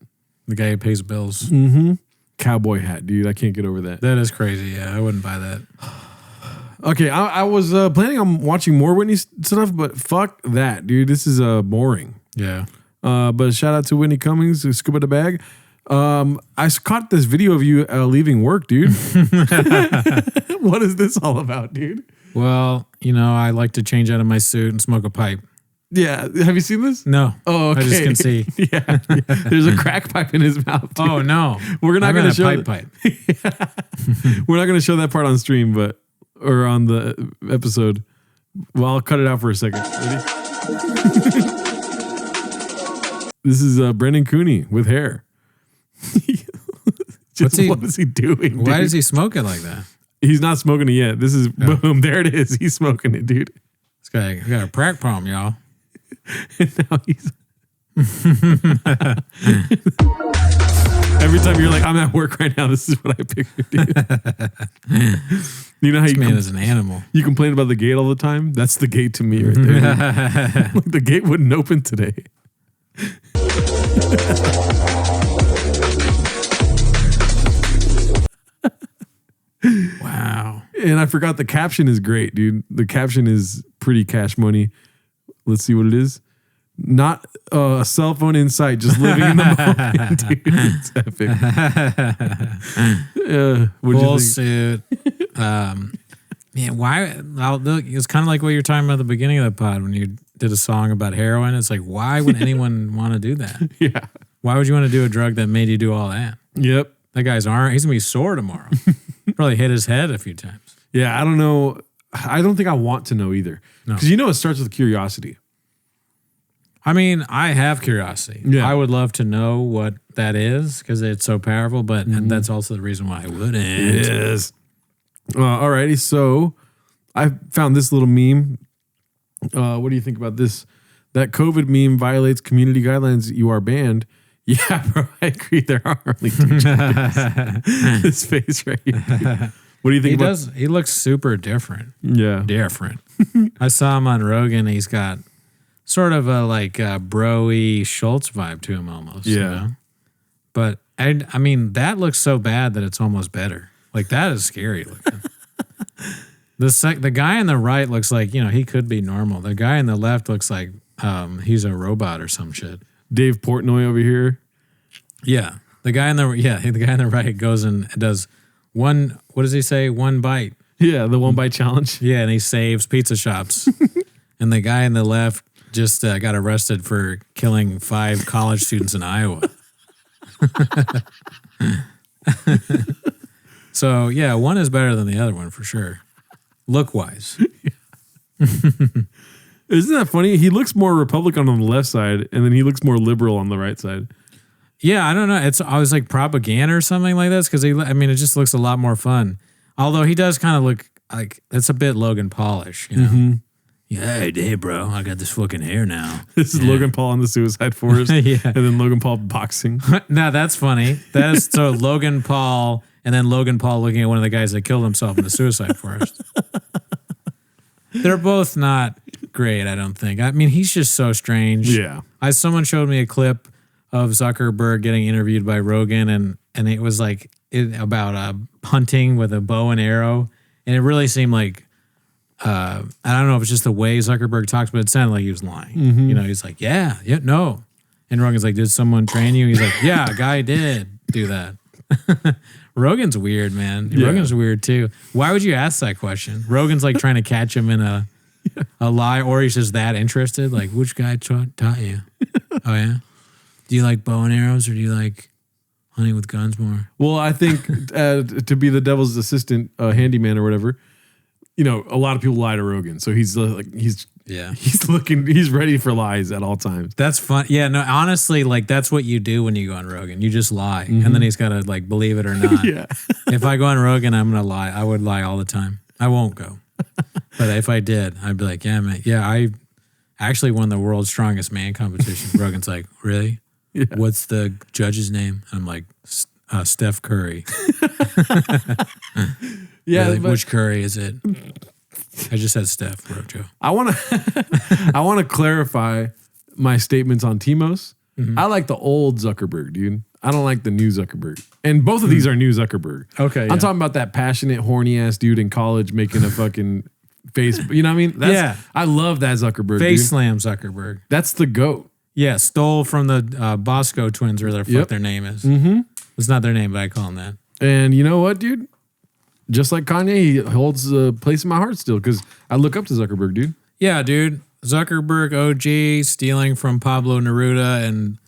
B: the guy who pays bills.
C: Cowboy hat, dude. I can't get over that.
B: That is crazy. Yeah, I wouldn't buy that.
C: Okay, I was planning on watching more Whitney stuff, but fuck that, dude. This is boring.
B: Yeah.
C: But shout out to Whitney Cummings, who scuba the bag. I caught this video of you leaving work, dude. What is this all about, dude?
B: Well, I like to change out of my suit and smoke a pipe.
C: Yeah, have you seen this?
B: No.
C: Oh, okay.
B: I just can see.
C: Yeah, there's a crack pipe in his mouth. Dude.
B: Oh no,
C: we're not going to show
B: pipe.
C: We're not going to show that part on stream, or on the episode. Well, I'll cut it out for a second. Ready? This is Brendan Cooney with hair. What is he doing?
B: Why
C: dude?
B: does he smoke it like that?
C: He's not smoking it yet. This is boom. There it is. He's smoking it, dude.
B: This guy got a crack problem, y'all.
C: And now he's every time you're like, I'm at work right now. This is what I picture, dude. You know how
B: This man is an animal.
C: You complain about the gate all the time. That's the gate to me right there. Like, the gate wouldn't open today.
B: Wow.
C: And I forgot the caption is great, dude. The caption is pretty cash money. Let's see what it is. Not a cell phone in sight, just living in the moment, dude. It's epic.
B: Full suit. Man, why? Look, it's kind of like what you're talking about at the beginning of the pod when you did a song about heroin. It's like, why would anyone want to do that?
C: Yeah.
B: Why would you want to do a drug that made you do all that?
C: Yep.
B: That guy's arm, he's going to be sore tomorrow. Probably hit his head a few times.
C: Yeah, I don't know. I don't think I want to know either. Because it starts with curiosity.
B: I mean, I have curiosity.
C: Yeah.
B: I would love to know what that is because it's so powerful, but that's also the reason why I wouldn't.
C: Yes. Alrighty, so I found this little meme. What do you think about this? That COVID meme violates community guidelines. You are banned. Yeah, bro, I agree. There are only two judges. His face right here. What do you think about?
B: He looks super different.
C: Yeah.
B: Different. I saw him on Rogan. He's got sort of a bro-y Schultz vibe to him almost.
C: Yeah.
B: But I mean, that looks so bad that it's almost better. Like, that is scary looking. The guy on the right looks like, he could be normal. The guy on the left looks like he's a robot or some shit.
C: Dave Portnoy over here.
B: Yeah. The guy on the right goes and does one, what does he say? One bite.
C: Yeah, the 1 bite challenge.
B: Yeah, and he saves pizza shops. And the guy on the left just got arrested for killing 5 college students in Iowa. So, yeah, one is better than the other one for sure. Look-wise.
C: Isn't that funny? He looks more Republican on the left side, and then he looks more liberal on the right side.
B: Yeah, I don't know. I was like propaganda or something like this because it just looks a lot more fun. Although he does kind of look like it's a bit Logan Paulish,
C: Mm-hmm.
B: Yeah, hey, bro, I got this fucking hair now.
C: This is Logan Paul on the Suicide Forest,
B: Yeah.
C: and then Logan Paul boxing.
B: No, that's funny. That is so Logan Paul, and then Logan Paul looking at one of the guys that killed himself in the Suicide Forest. They're both not great, I don't think. I mean, he's just so strange.
C: Yeah.
B: Someone showed me a clip of Zuckerberg getting interviewed by Rogan, and it was like about hunting with a bow and arrow, and it really seemed like I don't know if it's just the way Zuckerberg talks, but it sounded like he was lying.
C: Mm-hmm.
B: He's like, yeah, no. And Rogan's like, did someone train you? He's like, yeah, a guy did do that. Rogan's weird, man.
C: Yeah.
B: Rogan's weird too. Why would you ask that question? Rogan's like trying to catch him in a lie, or he's just that interested. Like, which guy taught you? Oh, yeah? Do you like bow and arrows, or do you like hunting with guns more?
C: Well, I think to be the devil's assistant, handyman or whatever, a lot of people lie to Rogan. So he's he's ready for lies at all times.
B: That's fun. Yeah, no, honestly, like that's what you do when you go on Rogan. You just lie. And then he's got to like believe it or not.
C: Yeah.
B: If I go on Rogan, I'm going to lie. I would lie all the time. I won't go. But if I did, I'd be like, yeah, man. Yeah, I actually won the world's strongest man competition. Rogan's like, really?
C: Yeah.
B: What's the judge's name? I'm like, Steph Curry.
C: Yeah.
B: Like, which Curry is it? I just said Steph, bro, Joe.
C: I want to clarify my statements on Timos. I like the old Zuckerberg, dude. I don't like the new Zuckerberg. And both of these are new Zuckerberg.
B: Okay,
C: I'm
B: yeah.
C: talking about that passionate, horny ass dude in college making a fucking face. You know what I mean?
B: Yeah.
C: I love that Zuckerberg.
B: Face
C: dude.
B: slam Zuckerberg.
C: That's the GOAT.
B: Yeah, stole from the Bosco twins, or their fuck their name is. Mm-hmm. It's not their name, but I call them that.
C: And you know what, dude? Just like Kanye, he holds a place in my heart still because I look up to Zuckerberg, dude.
B: Yeah, dude. Zuckerberg OG stealing from Pablo Neruda and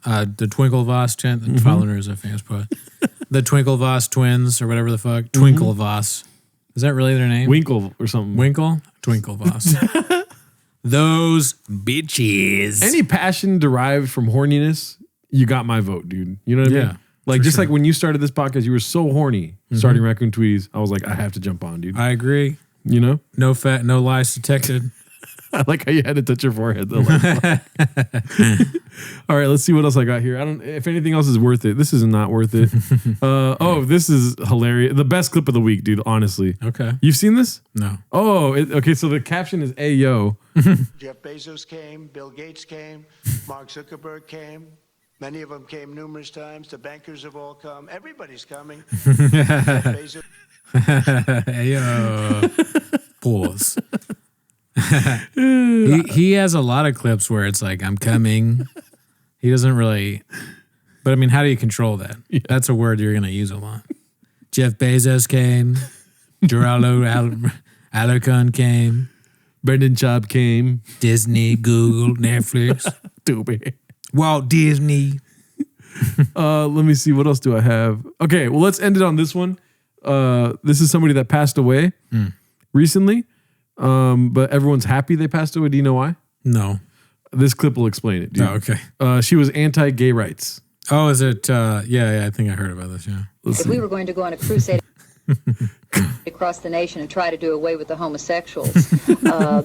B: the Twinklevoss twins. Pablo Neruda's a famous poet. The Twinklevoss twins or whatever the fuck. Twinklevoss. Is that really their name?
C: Winkle or something.
B: Winkle? Twinklevoss. Those bitches.
C: Any passion derived from horniness, you got my vote, dude. You know what I mean?
B: Yeah,
C: Like just like when you started this podcast, you were so horny starting Raccoon Tweeties. I was like, I have to jump on, dude.
B: I agree.
C: You know?
B: No fat, no lies detected.
C: I like how you had to touch your forehead though. Like, all right, let's see what else I got here. I don't. If anything else is worth it, this is not worth it. This is hilarious. The best clip of the week, dude. Honestly.
B: Okay.
C: You've seen this?
B: No.
C: Oh, okay. So the caption is "Ayo."
K: Jeff Bezos came, Bill Gates came, Mark Zuckerberg came. Many of them came numerous times. The bankers have all come. Everybody's coming. Jeff Bezos.
B: Ayo. Pause. he has a lot of clips where it's like, I'm coming. He doesn't really, but I mean, how do you control that? Yeah. That's a word you're going to use a lot. Jeff Bezos came. Geraldo Alarcon came.
C: Brendan Schaub came.
B: Disney, Google, Netflix.
C: Stupid.
B: Walt Disney.
C: Let me see. What else do I have? Okay, well, let's end it on this one. This is somebody that passed away recently. But everyone's happy they passed away. Do you know why?
B: No.
C: This clip will explain it, dude.
B: Oh, okay.
C: She was anti-gay rights.
B: Oh, is it? Yeah, I think I heard about this, yeah.
L: If we were going to go on a crusade across the nation and try to do away with the homosexuals,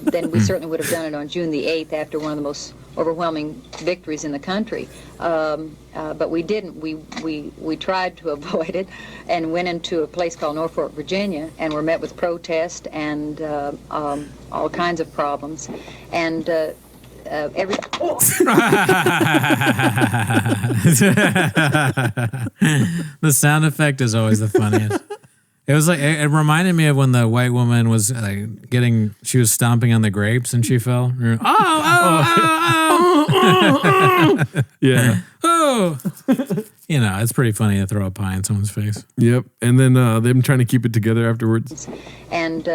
L: then we certainly would have done it on June the 8th after one of the most overwhelming victories in the country. But we didn't. We tried to avoid it and went into a place called Norfolk, Virginia, and were met with protest and all kinds of problems. And every...
B: The sound effect is always the funniest. It was like, it reminded me of when the white woman was she was stomping on the grapes and she fell.
C: Yeah.
B: Oh. You know, it's pretty funny to throw a pie in someone's face.
C: Yep. And then them trying to keep it together afterwards.
L: And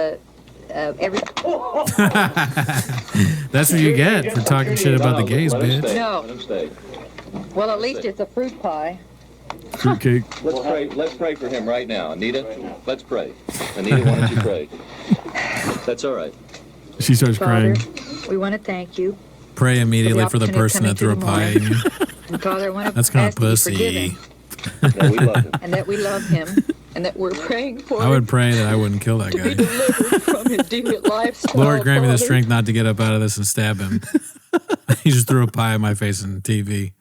L: every...
B: That's what you get for talking shit about the gays, bitch.
L: No. Well, at least it's a fruit pie.
C: Fruitcake.
M: Let's pray for him right now. Anita, let's pray. Anita, why don't you pray? That's all right.
C: She starts
L: Father,
C: crying.
L: we want to thank you.
B: Pray immediately for the person that threw a pie at you.
L: And Father, I want to
B: That's kind of
L: ask you to forgive
B: pussy.
L: him.
M: Yeah, we love him.
L: And that we love him. And that we're praying for
B: I
L: him
B: would pray that I wouldn't kill that
L: to be
B: guy.
L: delivered from his deviant lifestyle.
B: Lord, grant me the
L: Father.
B: strength not to get up out of this and stab him. He just threw a pie in my face on TV.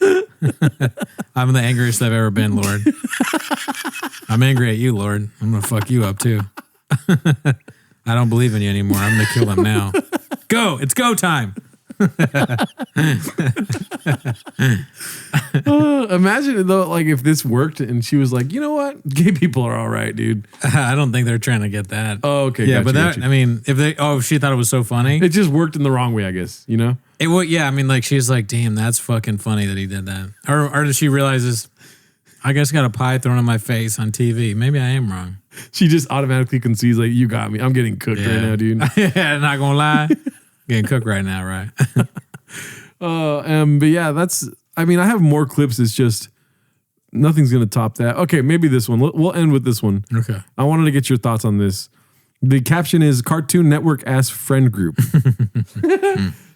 B: I'm the angriest I've ever been, Lord. I'm angry at you, Lord. I'm going to fuck you up too. I don't believe in you anymore. I'm going to kill him now. Go. It's go time.
C: Imagine though, like if this worked and she was like, you know what, gay people are all right, dude.
B: I don't think they're trying to get that.
C: Oh, okay.
B: Yeah,
C: got
B: but
C: you,
B: that,
C: got you.
B: I mean, if she thought it was so funny.
C: It just worked in the wrong way, I guess, you know?
B: It would, yeah. I mean, like she's like, damn, that's fucking funny that he did that. Or does she realize I guess got a pie thrown in my face on TV. Maybe I am wrong.
C: She just automatically concedes like, you got me. I'm getting cooked right now, dude.
B: Yeah, not gonna lie. Getting cooked right now, right?
C: But yeah, I mean, I have more clips. It's just nothing's going to top that. Okay, maybe this one. We'll end with this one.
B: Okay.
C: I wanted to get your thoughts on this. The caption is Cartoon Network ass friend group.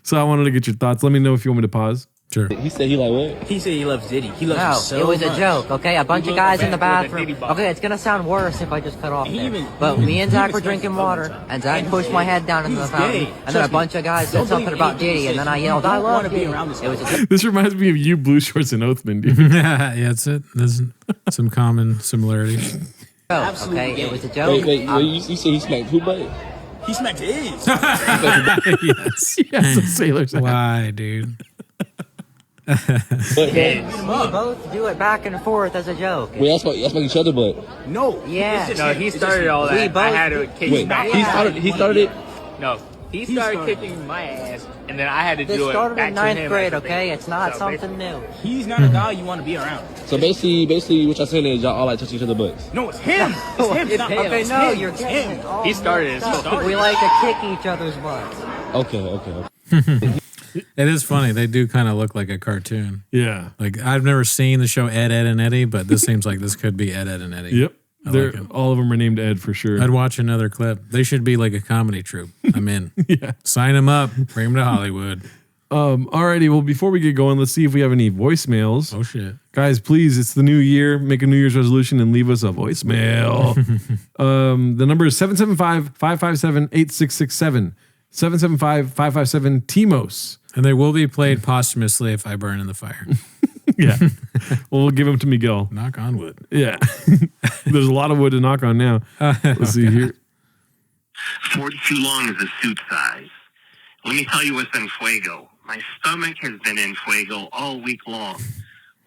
C: So I wanted to get your thoughts. Let me know if you want me to pause.
B: Sure.
N: He said he like what? He said he loves Diddy. He loves him so
O: it was
N: much.
O: a joke, okay? A bunch of guys in the bathroom. Okay, it's gonna sound worse if I just cut off there. But me and Zach were drinking water, and Zach pushed my head down into the fountain, and then a bunch of guys said something about Diddy, and then I yelled, I love Diddy. It was a
C: This reminds me of you, Blue Shorts, and Oathman, dude.
B: Yeah, that's it. There's some common similarities.
O: joke, okay? It was a joke.
N: Wait, you said he smacked who butt? He smacked his.
B: Yes.
C: Yeah, some sailors.
B: Why, dude?
N: But
O: We both do it back and forth as a joke.
N: wait, that's like each other, but
O: No. Yeah.
P: No, he started all that. I had to kick
N: wait,
P: him back.
N: he started it.
P: No, he started kicking my ass, and then I had to
O: This
P: do it
O: started
P: back
O: in
P: to
O: ninth
P: him.
O: grade, okay? It's not something new.
P: He's not a guy you want to be around.
N: So basically, what y'all saying is y'all all like touching each other butts.
P: No, it's him. It's him. It's not,
O: Okay,
P: it's
O: no,
P: him.
O: you're
P: It's
O: getting
P: him.
O: it all
P: He started it.
O: mixed up.
P: So
O: We like to kick each other's butts.
N: Okay.
B: It is funny. They do kind of look like a cartoon.
C: Yeah.
B: Like I've never seen the show Ed, Ed, and Eddie, but this seems like this could be Ed, Ed, and Eddie.
C: Yep.
B: I
C: They're,
B: like it.
C: all of them are named Ed for sure.
B: I'd watch another clip. They should be like a comedy troupe. I'm in.
C: Yeah.
B: Sign them up. Bring them to Hollywood.
C: Alrighty. Well, before we get going, let's see if we have any voicemails.
B: Oh shit.
C: Guys, please, it's the new year. Make a New Year's resolution and leave us a voicemail. The number is 775-557-8667. 775-557-TMOS.
B: And they will be played posthumously if I burn in the fire.
C: Yeah. Well, we'll give them to Miguel.
B: Knock on wood.
C: Yeah. There's a lot of wood to knock on now. Let's see here.
Q: 42 long is a suit size. Let me tell you what's in fuego. My stomach has been in fuego all week long.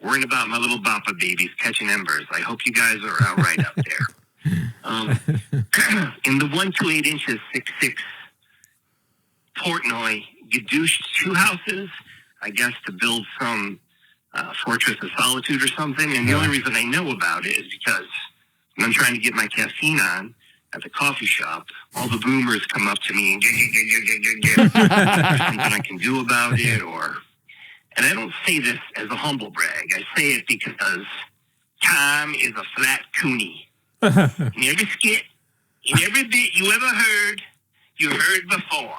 Q: Worrying about my little bappa babies catching embers. I hope you guys are all right out there. In the 128 inches, 6'6", Portnoy, Gadouche 2 houses, I guess to build some fortress of solitude or something. And the only reason I know about it is because when I'm trying to get my caffeine on at the coffee shop, all the boomers come up to me and there's something I can do about it, or... And I don't say this as a humble brag. I say it because Tom is a flat coonie. In every skit, in every bit you ever heard, you heard before.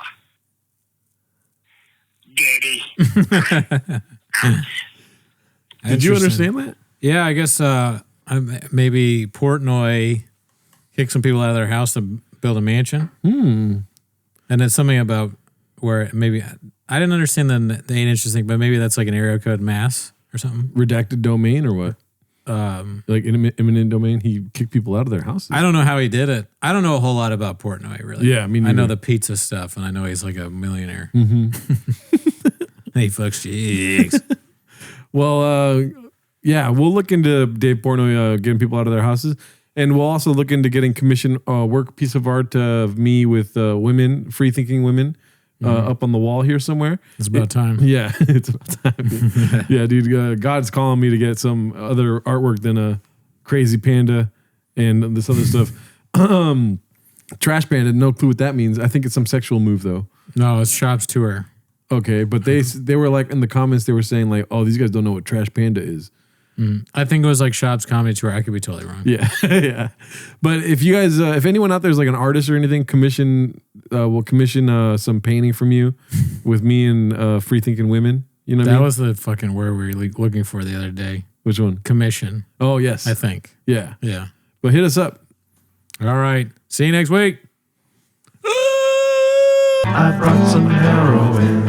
Q: Daddy.
C: Did you understand that?
B: Yeah, I guess maybe Portnoy kicked some people out of their house to build a mansion. And then something about where maybe I didn't understand the 8 inches thing, but maybe that's like an area code mass or something.
C: Redacted domain or what? Like eminent domain. He kicked people out of their houses.
B: I don't know how he did it. I don't know a whole lot about Portnoy really.
C: Yeah, me
B: I
C: neither.
B: know the pizza stuff, and I know he's like a millionaire. He fucks chicks.
C: Well, yeah, we'll look into Dave Portnoy getting people out of their houses. And we'll also look into getting commission work piece of art of me with women, free thinking women, up on the wall here somewhere.
B: It's about time.
C: Yeah, it's about time. Yeah, dude, God's calling me to get some other artwork than a crazy panda and this other stuff. Trash panda, no clue what that means. I think it's some sexual move though.
B: No, it's Shop's tour.
C: Okay, but they were like in the comments they were saying like, oh, these guys don't know what trash panda is.
B: I think it was like Shop's comedy tour. I could be totally wrong.
C: Yeah, yeah. But if you guys, if anyone out there is like an artist or anything, we'll commission some painting from you with me and free thinking women. You know what I
B: That
C: mean?
B: was the fucking word we were looking for the other day.
C: Which one?
B: Commission.
C: Oh yes,
B: I think.
C: Yeah,
B: Yeah.
C: But hit us up.
B: All right. See you next week.
R: I brought some heroin.